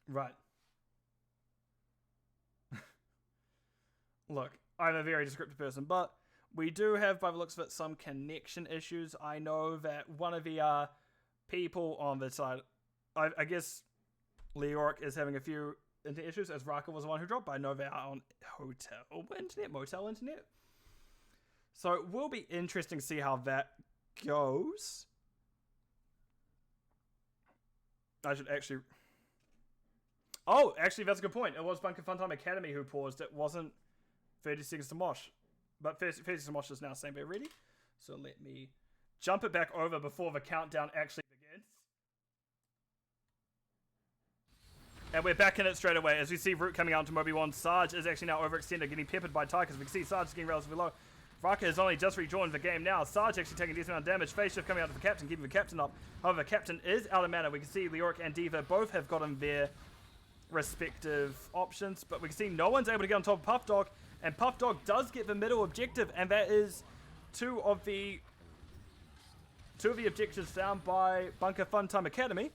Right. Look, I'm a very descriptive person, but we do have, by the looks of it, some connection issues. I know that one of the people on the side, I guess Leoric is having a few internet issues, as Raka was the one who dropped, but I know they are on motel internet. So it will be interesting to see how that goes. I should actually... Oh, actually, that's a good point. It was Bunker Funtime Academy who paused. It wasn't 30 seconds to Mosh. But 30 seconds to Mosh is now saying they're ready. So let me jump it back over before the countdown actually begins. And we're back in it straight away. As we see Root coming out to Moby-Wan, Sarge is actually now overextended, getting peppered by Tigers. We can see Sarge is getting relatively low. Raka has only just rejoined the game now. Sarge actually taking a decent amount of damage. Phase shift coming out to the Captain, keeping the Captain up. However, Captain is out of mana. We can see Leoric and Diva both have gotten their respective options, but we can see no one's able to get on top of Puff Dog, and Puff Dog does get the middle objective, and that is two of the objectives found by Bunker Funtime Academy,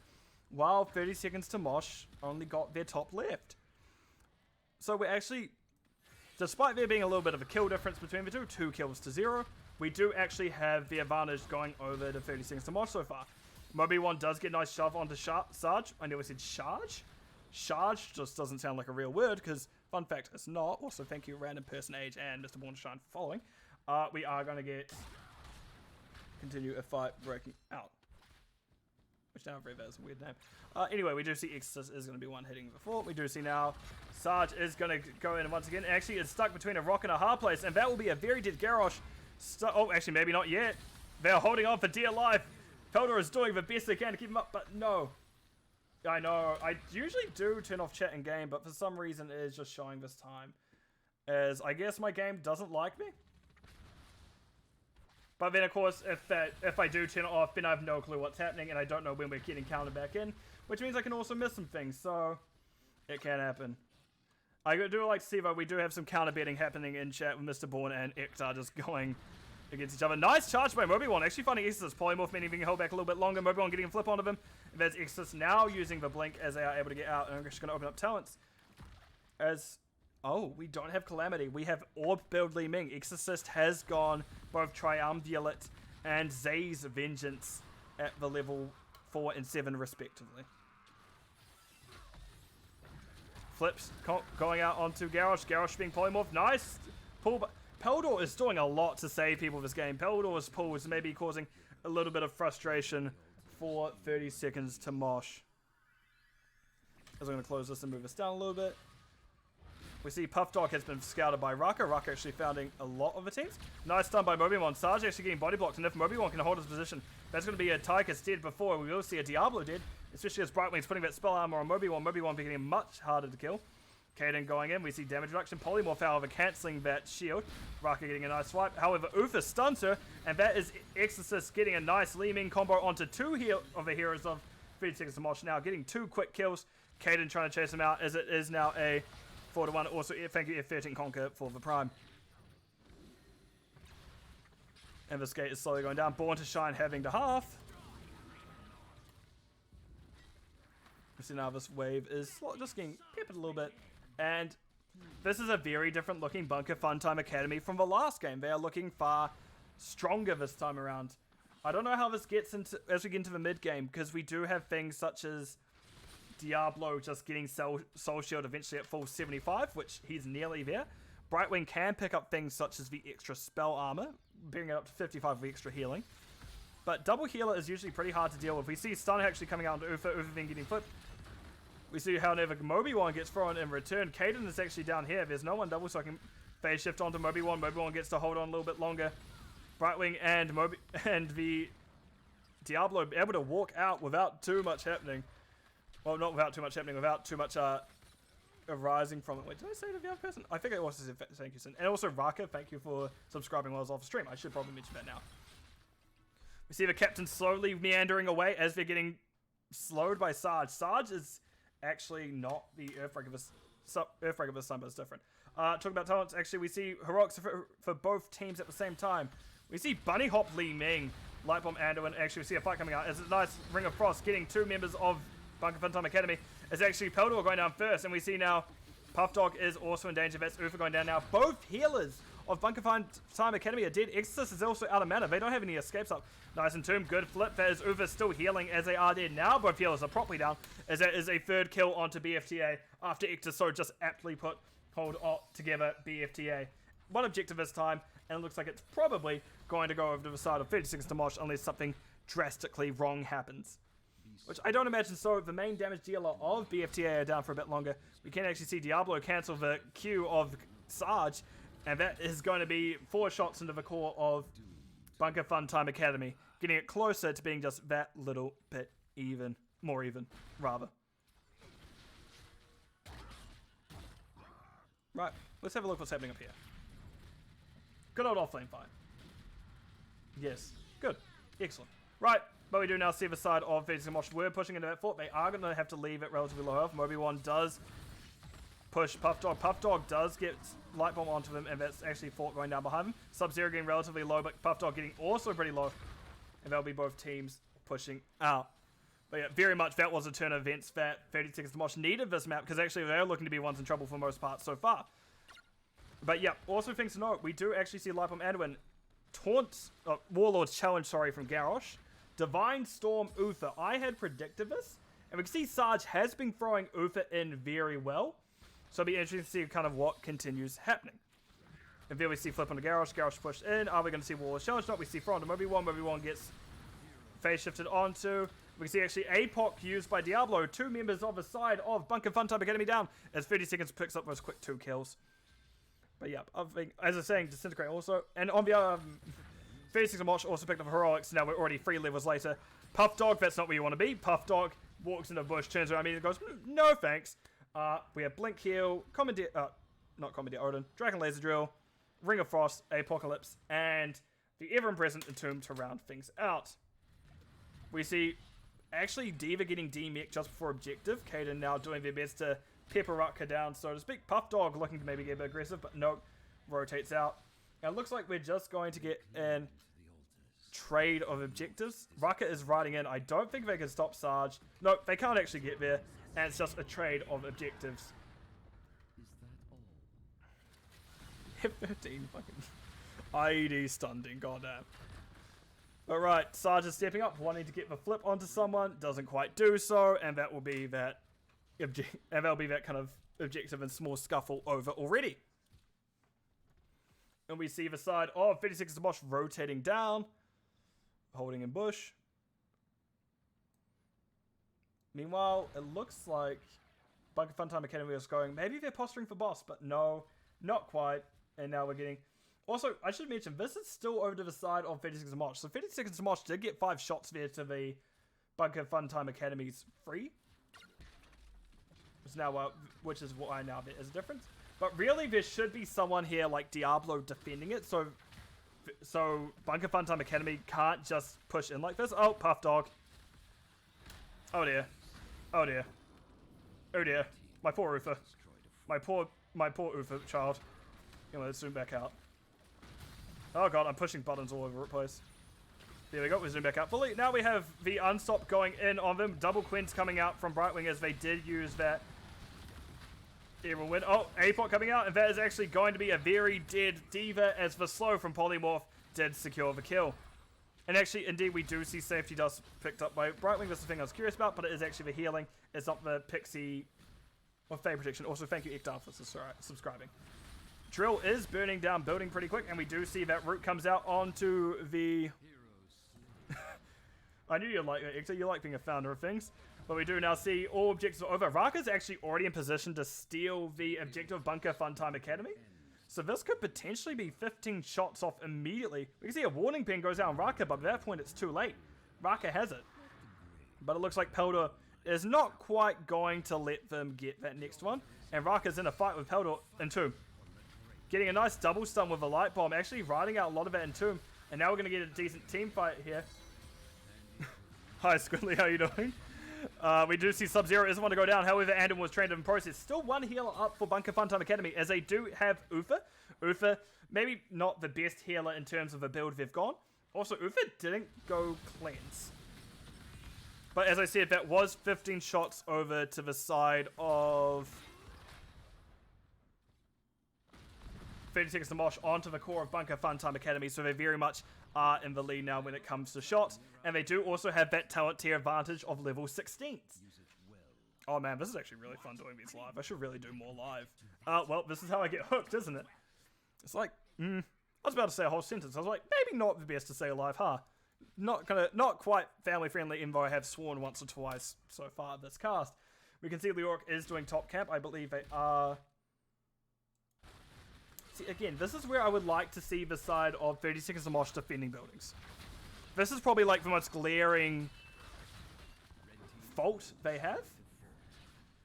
while 30 seconds to Mosh only got their top left. So we're actually, despite there being a little bit of a kill difference between the two, 2 kills to 0, we do actually have the advantage going over to 30 seconds to Mosh so far. Moby-Wan does get a nice shove onto Sarge. I never said charge. Charge just doesn't sound like a real word, because, fun fact, it's not. Also, thank you, Random Person Age and Mr. Born to Shine for following. We are going to continue a fight breaking out. Which now I've that's a weird name. Anyway, we do see Exorcist is going to be one hitting the fort. We do see now Sarge is going to go in once again. Actually, it's stuck between a rock and a hard place, and that will be a very dead Garrosh. Oh, actually, maybe not yet. They're holding on for dear life. Peldor is doing the best they can to keep him up, but no. I know, I usually do turn off chat in game, but for some reason it is just showing this time. As I guess my game doesn't like me. But then of course, if I do turn it off, then I have no clue what's happening, and I don't know when we're getting counted back in. Which means I can also miss some things, so it can happen. I do like to see that we do have some counter betting happening in chat with Mr. Bourne and Ektar just going against each other. Nice charge by Moby-Wan. Actually finding Exorcist polymorph, meaning we can hold back a little bit longer. Moby-Wan getting a flip onto them. And there's Exorcist now using the blink as they are able to get out. And I'm just going to open up talents. Oh, we don't have Calamity. We have Orb build Li Ming. Exorcist has gone both Triumvirate and Zay's Vengeance at the level 4 and 7 respectively. Flips going out onto Garrosh. Garrosh being polymorphed. Nice. Peldor is doing a lot to save people this game. Peldor's pull is maybe causing a little bit of frustration for 30 seconds to Mosh. As I'm going to close this and move us down a little bit. We see Puff Dog has been scouted by Raka. Raka actually founding a lot of the teams. Nice stun by Mobimon. Sarge actually getting body blocked, and if Mobimon can hold his position, that's going to be a Tychus dead before. We will see a Diablo dead, especially as Brightwing's putting that spell armor on Mobimon. Mobimon being much harder to kill. Kaden going in. We see damage reduction. Polymorph, however, cancelling that shield. Raka getting a nice swipe. However, Ufa stuns her, and that is Exorcist getting a nice Li Ming combo onto two of the heroes of 30 seconds to Mosh. Now getting 2 quick kills. Kaden trying to chase him out as it is now a 4-1. Also, thank you F13 Conquer for the Prime. And this gate is slowly going down. Born to Shine having to half. You see now this wave is just getting peppered a little bit. And this is a very different looking Bunker Funtime Academy from the last game. They are looking far stronger this time around. I don't know how this gets into as we get into the mid game, because we do have things such as Diablo just getting Soul Shield eventually at full 75, which he's nearly there. Brightwing can pick up things such as the extra spell armor, bringing it up to 55 with the extra healing. But double healer is usually pretty hard to deal with. We see stun actually coming out into Ufa, Ufa then getting flipped. We see how never Mobi1 gets thrown in return. Kaden is actually down here. There's no one double, so I can phase shift onto Mobi1. Mobi1 gets to hold on a little bit longer. Brightwing and the Diablo able to walk out without too much happening. Well, not without too much happening, without too much arising from it. Wait, did I say to the other person? I think it was said thank you, Sin. And also Raka, thank you for subscribing while I was off stream. I should probably mention that now. We see the captain slowly meandering away as they're getting slowed by Sarge. Sarge is actually not the Earthbreaker of the Sun, but it's different. Talking about talents, actually we see heroics for both teams at the same time. We see Bunny Hop Li Ming, Light Bomb Anduin. Actually we see a fight coming out. It's a nice Ring of Frost getting 2 members of Bunker Funtime Academy. It's actually Peldor going down first, and we see now Puff Dog is also in danger. That's Ufa going down now. Both healers of Bunker Funtime Academy are dead. Exorcist is also out of mana. They don't have any escapes up. Nice and Tomb, good flip. That is Ufa still healing as they are dead. Now both healers are properly down, as that is a 3rd kill onto BFTA after Exorcist just aptly put hold together BFTA. One objective this time, and it looks like it's probably going to go over to the side of 36 to Mosh unless something drastically wrong happens. Which I don't imagine so. The main damage dealer of BFTA are down for a bit longer. We can actually see Diablo cancel the Q of Sarge, and that is going to be 4 shots into the core of Bunker Funtime Academy, getting it closer to being just that little bit even. More even, rather. Right, let's have a look what's happening up here. Good old offlane fight. Yes, good, excellent. Right, but we do now see the side of Phoenix and Mosh. We're pushing into that fort. They are going to have to leave at relatively low health. Mobi1 does push Puff Dog. Puff Dog does get Light Bomb onto them, and that's actually fort going down behind them. Sub-Zero getting relatively low, but Puff Dog getting also pretty low. And that'll be both teams pushing out. But yeah, very much that was a turn of events that 30 Seconds to Mosh needed this map, because actually they're looking to be ones in trouble for the most part so far. But yeah, also things to note, we do actually see Light Bomb Anduin Warlord's Challenge, from Garrosh. Divine Storm Uther. I had predicted this, and we can see Sarge has been throwing Uther in very well. So it'll be interesting to see kind of what continues happening. And then we see flip onto Garrosh. Garrosh pushed in. Are we going to see Warlord's Challenge? Not. We see throw onto Mobi1. Mobi1 gets phase shifted onto. We can see actually APOC used by Diablo. 2 members of the side of Bunker Funtime Academy down as 30 Seconds picks up those quick 2 kills. But yeah, I think, as I was saying, Disintegrate also. And on the other, 36 and Mosh also picked up Heroics. Now we're already 3 levels later. Puff Dog, that's not where you want to be. Puff Dog walks into a bush, turns around and goes, no thanks. We have Blink Heal, not Commandeer Odin, Dragon Laser Drill, Ring of Frost, Apocalypse, and the ever-present Entomb to round things out. We see actually Diva getting D-Mech just before objective. Kaden now doing their best to pepper Rutka down, so to speak. Puff Dog looking to maybe get a bit aggressive, but nope, rotates out. And it looks like we're just going to get an trade of objectives. Rutka is riding in. I don't think they can stop Sarge. Nope, they can't actually get there. And it's just a trade of objectives. F13 fucking ID stunting, goddamn. Alright, Sarge is stepping up, wanting to get the flip onto someone, doesn't quite do so, and that will be that kind of objective and small scuffle over already. And we see the side of 56 to Mosh rotating down, holding in bush. Meanwhile, it looks like Bunker Funtime Academy is going, maybe they're posturing for boss, but no, not quite. And now we're getting... Also, I should mention, this is still over to the side of 36 to Mosh. So 36 to Mosh did get 5 shots there to the Bunker Funtime Academy's free. Which is why now there is a difference. But really, there should be someone here like Diablo defending it. So Bunker Funtime Academy can't just push in like this. Oh, Puff Dog. Oh dear. Oh dear. Oh dear. My poor Uther. My poor Uther child. Anyway, let's zoom back out. Oh god, I'm pushing buttons all over the place. There we go, we zoom back out fully. Now we have the Unstop going in on them. Double Quins coming out from Brightwing as they did use that Era win. Oh, A-Pot coming out, and that is actually going to be a very dead Diva as the slow from Polymorph did secure the kill. And actually, indeed, we do see safety dust picked up by Brightwing. That's the thing I was curious about, but it is actually the healing. It's not the Pixie or Fey protection. Also, thank you, Ekdar, for subscribing. Drill is burning down building pretty quick, and we do see that Root comes out onto the... I knew you'd like it, Ekdar. You like being a founder of things. But we do now see all objectives are over. Raka's actually already in position to steal the objective of Bunker Funtime Academy. So this could potentially be 15 shots off immediately. We can see a warning ping goes out on Raka, but at that point it's too late. Raka has it. But it looks like Peldor is not quite going to let them get that next one. And Raka's in a fight with Peldor in Tomb. Getting a nice double stun with a light bomb, actually riding out a lot of it in Tomb. And now we're going to get a decent team fight here. Hi Squidly, how you doing? We do see Sub-Zero isn't one to go down. However, Andon was trained in process. Still one healer up for Bunker Funtime Academy as they do have Uther. Uther, maybe not the best healer in terms of the build they've gone. Also, Uther didn't go cleanse. But as I said, that was 15 shots over to the side of 30 seconds to Mosh onto the core of Bunker Funtime Academy. So they very much are in the lead now when it comes to shots. And they do also have that talent tier advantage of level 16. Oh man, this is actually really fun doing these live. I should really do more live. Well, this is how I get hooked, isn't it? It's like, I was about to say a whole sentence. I was like, maybe not the best to say live, huh? Not quite family friendly, even though I have sworn once or twice so far this cast. We can see Leoric is doing top camp. I believe they are... See, again, this is where I would like to see the side of 30 seconds to Mosh defending buildings. This is probably like the most glaring fault they have.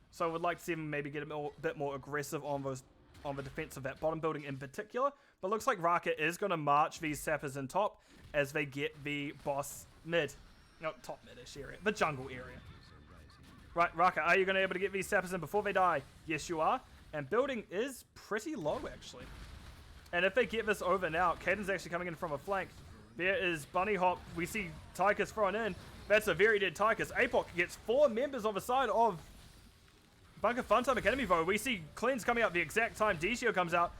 So I would like to see them maybe get a bit more aggressive on the defense of that bottom building in particular. But looks like Raka is going to march these sappers in top as they get the boss mid. No, top mid-ish area. The jungle area. Right, Raka, are you going to be able to get these sappers in before they die? Yes, you are. And building is pretty low, actually. And if they get this over now, Caden's actually coming in from a flank. There is Bunny Hop. We see Tychus thrown in. That's a very dead Tychus. Apoc gets 4 members on the side of Bunker Funtime Academy, though. We see Cleanse coming out the exact time Decio comes out.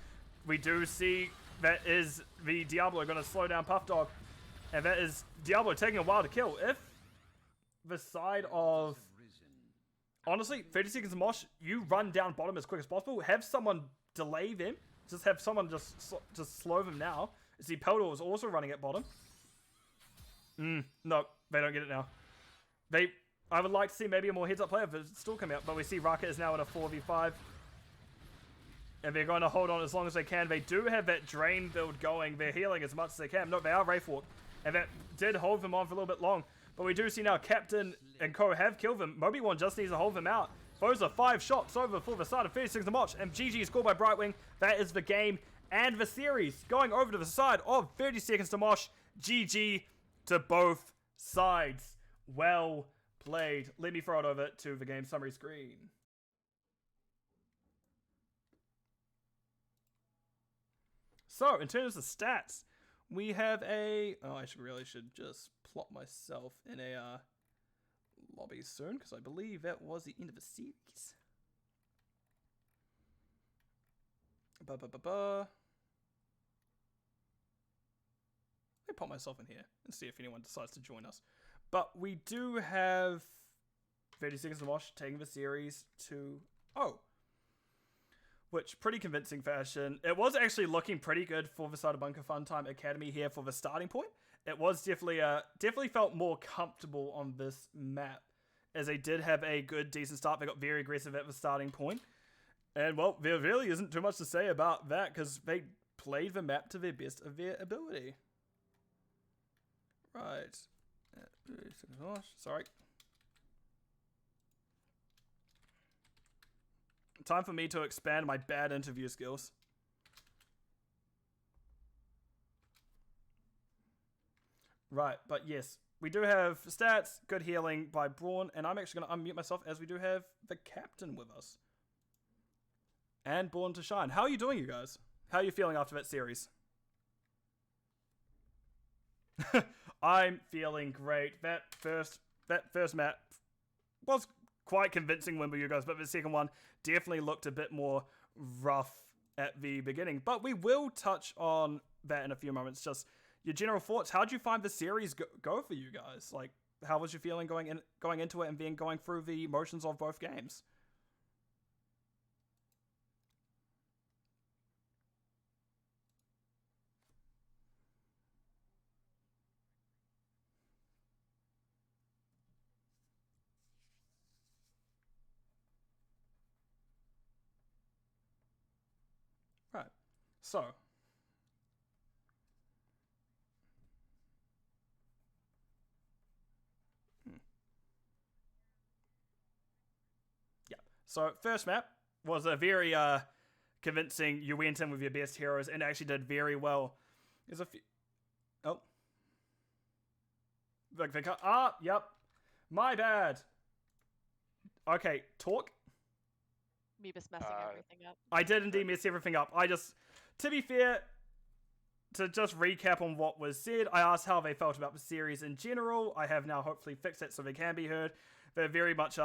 We do see that is the Diablo going to slow down Puff Dog. And that is Diablo taking a while to kill. If the side of... Honestly, 30 seconds of Mosh, you run down bottom as quick as possible. Have someone delay them. Just have someone just slow them now. See, Peldor is also running at bottom. No, they don't get it now. I would like to see maybe a more heads-up player, but it's still coming out. But we see Raka is now in a 4v5. And they're going to hold on as long as they can. They do have that drain build going. They're healing as much as they can. No, they are Wraithwalk. And that did hold them on for a little bit long. But we do see now Captain and Co have killed them. Moby1 just needs to hold them out. Those are 5 shots over for the side of 36 of Mosh. And GG scored by Brightwing. That is the game and the series. Going over to the side of 30 seconds to Mosh. GG to both sides. Well played. Let me throw it over to the game summary screen. So, in terms of stats, we have a... Oh, I should just plot myself in a lobby soon, because I believe that was the end of the series. Let me pop myself in here and see if anyone decides to join us. But we do have 30 Seconds to Mosh taking the series to... Oh. which pretty convincing fashion. It was actually looking pretty good for the Cider Bunker Funtime Academy here for the starting point. It was definitely felt more comfortable on this map, as they did have a good, decent start. They got very aggressive at the starting point. And, well, there really isn't too much to say about that, because they played the map to their best of their ability. Right. Sorry. Time for me to expand my bad interview skills. Right, but yes, we do have stats, good healing by Braun, and I'm actually going to unmute myself as we do have the captain with us. And Born to Shine. How are you doing, you guys? How are you feeling after that series? I'm feeling great. That first map was quite convincing win for you guys, but the second one definitely looked a bit more rough at the beginning. But we will touch on that in a few moments. Just your general thoughts. How did you find the series go for you guys? Like, how was your feeling going into it and then going through the motions of both games? Right. So, yeah. So, first map was a very convincing. You went in with your best heroes and actually did very well. There's a few. Oh. Yep. My bad. Okay, talk. Me just messing everything up. I did indeed mess everything up. To be fair, to just recap on what was said, I asked how they felt about the series in general. I have now hopefully fixed it so they can be heard. They're very much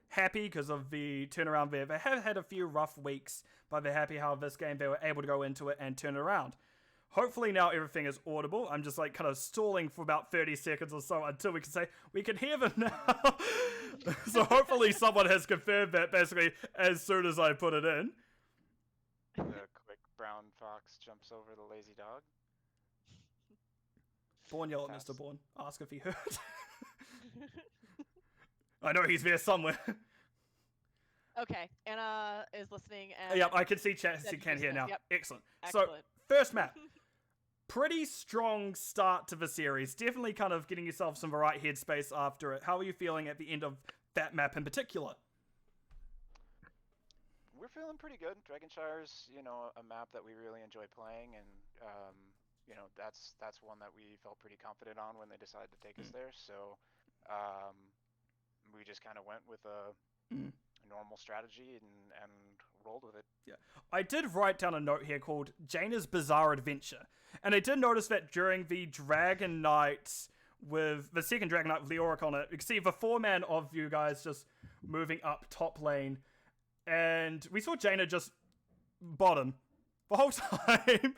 happy because of the turnaround there. They have had a few rough weeks, but they're happy how this game they were able to go into it and turn it around. Hopefully now everything is audible. I'm just like kind of stalling for about 30 seconds or so until we can say we can hear them now. So hopefully someone has confirmed that basically as soon as I put it in. The quick brown fox jumps over the lazy dog. Born, yell at Mr. Born. Ask if he heard. I know he's there somewhere. Okay, Anna is listening. And Yep, I can see chat. She can hear now. Yep. Excellent. Excellent. So, first map. Pretty strong start to the series. Definitely kind of getting yourself some right headspace after it. How are you feeling at the end of that map in particular? We're feeling pretty good. Dragonshire's, a map that we really enjoy playing, and that's one that we felt pretty confident on when they decided to take us there. So we just kind of went with a normal strategy and rolled with it. Yeah, I did write down a note here called Jaina's Bizarre Adventure, and I did notice that during the Dragon Knight with the second Dragon Knight with Leoric on it, you can see the 4-man of you guys just moving up top lane, and we saw Jaina just bottom the whole time.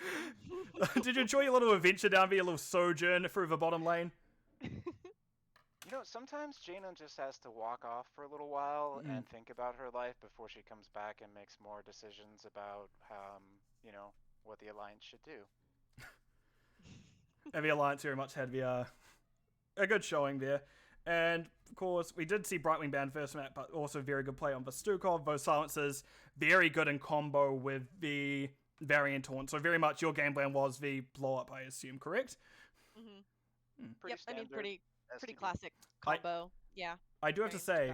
Did you enjoy your little adventure down there, your little sojourn through the bottom lane? Sometimes Jaina just has to walk off for a little while and think about her life before she comes back and makes more decisions about, what the Alliance should do. And the Alliance very much had a good showing there. And, of course, we did see Brightwing Band first map, but also very good play on the Stukov. Those silences, very good in combo with the Variant Taunt. So very much your game plan was the blow-up, I assume, correct? Mm-hmm. Pretty standard. Pretty classic combo. Yeah. I do have to say,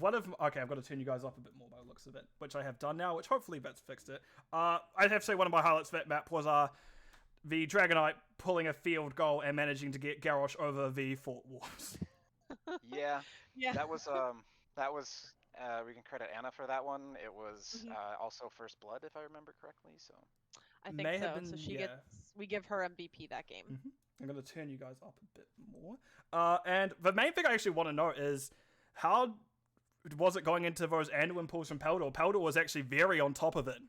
okay, I've got to turn you guys up a bit more by the looks of it, which I have done now, which hopefully that's fixed it. I'd have to say one of my highlights for that map was the Dragonite pulling a field goal and managing to get Garrosh over the fort walls. Yeah. Yeah. That was we can credit Anna for that one. It was also First Blood, if I remember correctly. So I think so. So we give her MVP that game. Mm-hmm. I'm going to turn you guys up a bit more. And the main thing I actually want to know is how was it going into those Anduin pulls from Peldor? Peldor was actually very on top of it.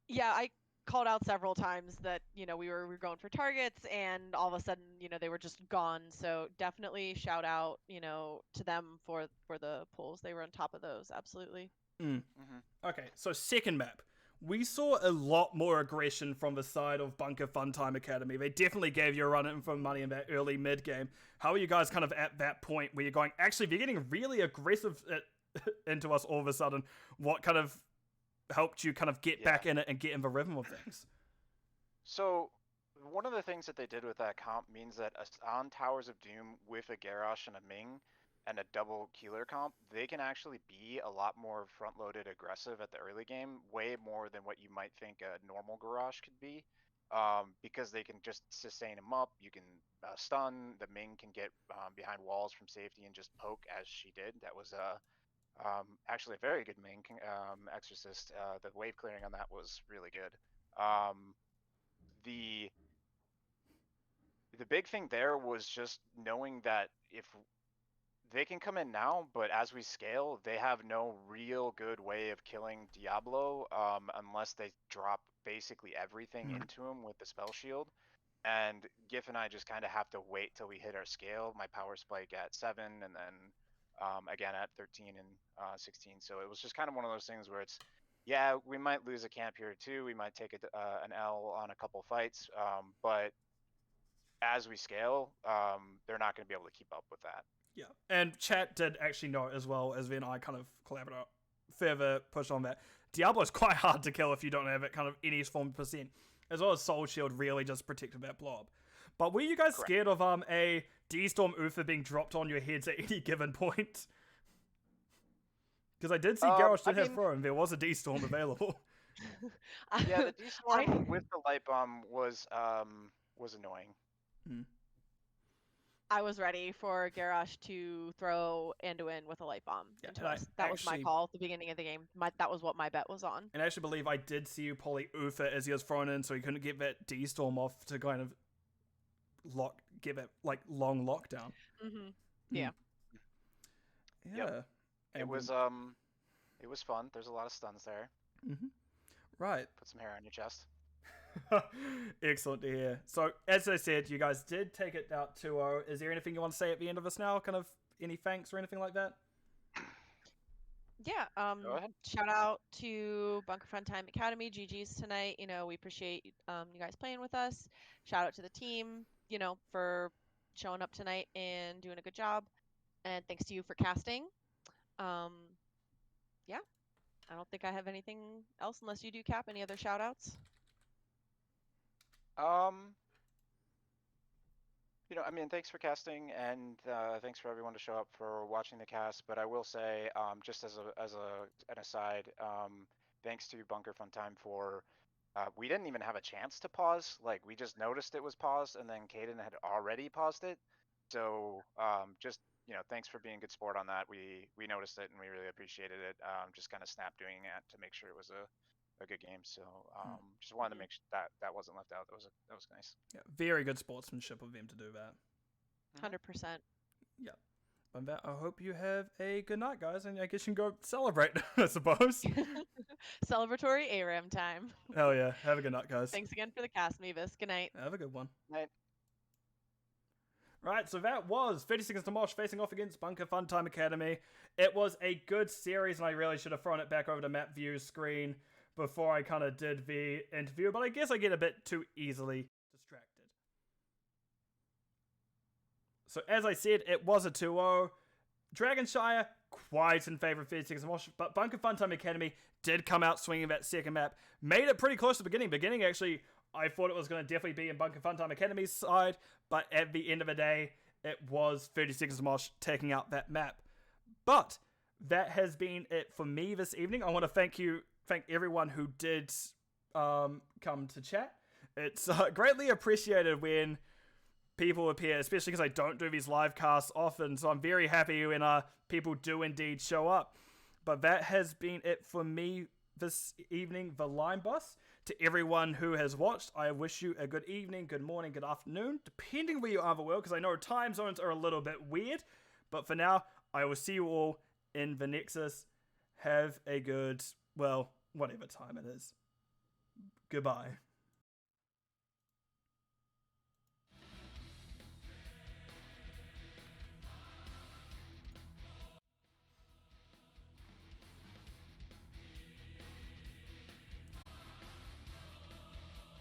Yeah, I called out several times that, we were going for targets and all of a sudden, they were just gone. So definitely shout out, to them for the pulls. They were on top of those. Absolutely. Okay, so second map. We saw a lot more aggression from the side of Bunker Funtime Academy. They definitely gave you a run in for money in that early mid game. How are you guys kind of at that point where you're going, actually, they're getting really aggressive into us all of a sudden? What kind of helped you kind of get back in it and get in the rhythm of things? So, one of the things that they did with that comp means that on Towers of Doom with a Garrosh and a Ming and a double Keeler comp, they can actually be a lot more front-loaded aggressive at the early game, way more than what you might think a normal Garrosh could be, because they can just sustain him up. You can stun. The Ming can get behind walls from safety and just poke, as she did. That was actually a very good Ming Exorcist. The wave clearing on that was really good. The big thing there was just knowing that if they can come in now, but as we scale, they have no real good way of killing Diablo unless they drop basically everything into him with the spell shield. And Gif and I just kind of have to wait till we hit our scale. My power spike at 7, and then again at 13 and 16. So it was just kind of one of those things where it's, yeah, we might lose a camp here too. We might take an L on a couple fights, but as we scale, they're not going to be able to keep up with that. Yeah, and chat did actually note as well as then I kind of collaborate further push on that. Diablo is quite hard to kill if you don't have it kind of any form of percent, as well as Soul Shield really just protected that blob. But were you guys scared of a D-Storm Uther being dropped on your heads at any given point? Because I did see Garrosh did have thrown. There was a D-Storm available. Yeah, the D-Storm with the light bomb was annoying. I was ready for Garrosh to throw Anduin with a light bomb into us. That was my call at the beginning of the game. That was what my bet was on. And I actually believe I did see you poly Uther as he was thrown in, so he couldn't get that D-Storm off to kind of give it like long lockdown. Yeah. Yeah. It was fun. There's a lot of stuns there. Right. Put some hair on your chest. Excellent to hear. So, as I said, you guys did take it out 2-0. Is there anything you want to say at the end of this now? Kind of any thanks or anything like that? Yeah. Go ahead. Shout out to Bunker Funtime Academy, GG's tonight. You know, we appreciate you guys playing with us. Shout out to the team, you know, for showing up tonight and doing a good job. And thanks to you for casting. Yeah. I don't think I have anything else unless you do, Cap. Any other shout outs? You know, I mean, thanks for casting, and thanks for everyone to show up for watching the cast. But I will say, just as an aside, thanks to Bunker Funtime for we didn't even have a chance to pause. Like, we just noticed it was paused, and then Caden had already paused it. So just, you know, thanks for being a good sport on that. We noticed it and we really appreciated it. Just kind of snap doing it to make sure it was a good game. So just wanted to make sure that wasn't left out. That was nice. Yeah, very good sportsmanship of them to do that. 100%. Yeah. On that, I hope you have a good night, guys, and I guess you can go celebrate, I suppose. Celebratory ARAM time. Hell yeah. Have a good night, guys. Thanks again for the cast, Mavis. Good night. Have a good one. Night. Right, so that was 30 Seconds to Mosh facing off against Bunker Funtime Academy. It was a good series, and I really should have thrown it back over to map view screen before I kind of did the interview, but I guess I get a bit too easily distracted. So as I said, it was a 2-0. Dragonshire, quite in favor of 30 Seconds to Mosh, but Bunker Funtime Academy did come out swinging that second map. Made it pretty close to the beginning. Beginning, actually, I thought it was going to definitely be in Bunker Funtime Academy's side, but at the end of the day, it was 30 Seconds to Mosh taking out that map. But that has been it for me this evening. I want to thank everyone who did come to chat. It's greatly appreciated when people appear, especially because I don't do these live casts often, so I'm very happy when people do indeed show up. But that has been it for me this evening, the Line Bus. To everyone who has watched, I wish you a good evening, good morning, good afternoon, depending where you are in the world, because I know time zones are a little bit weird. But for now, I will see you all in the Nexus. Have a good, well, whatever time it is. Goodbye.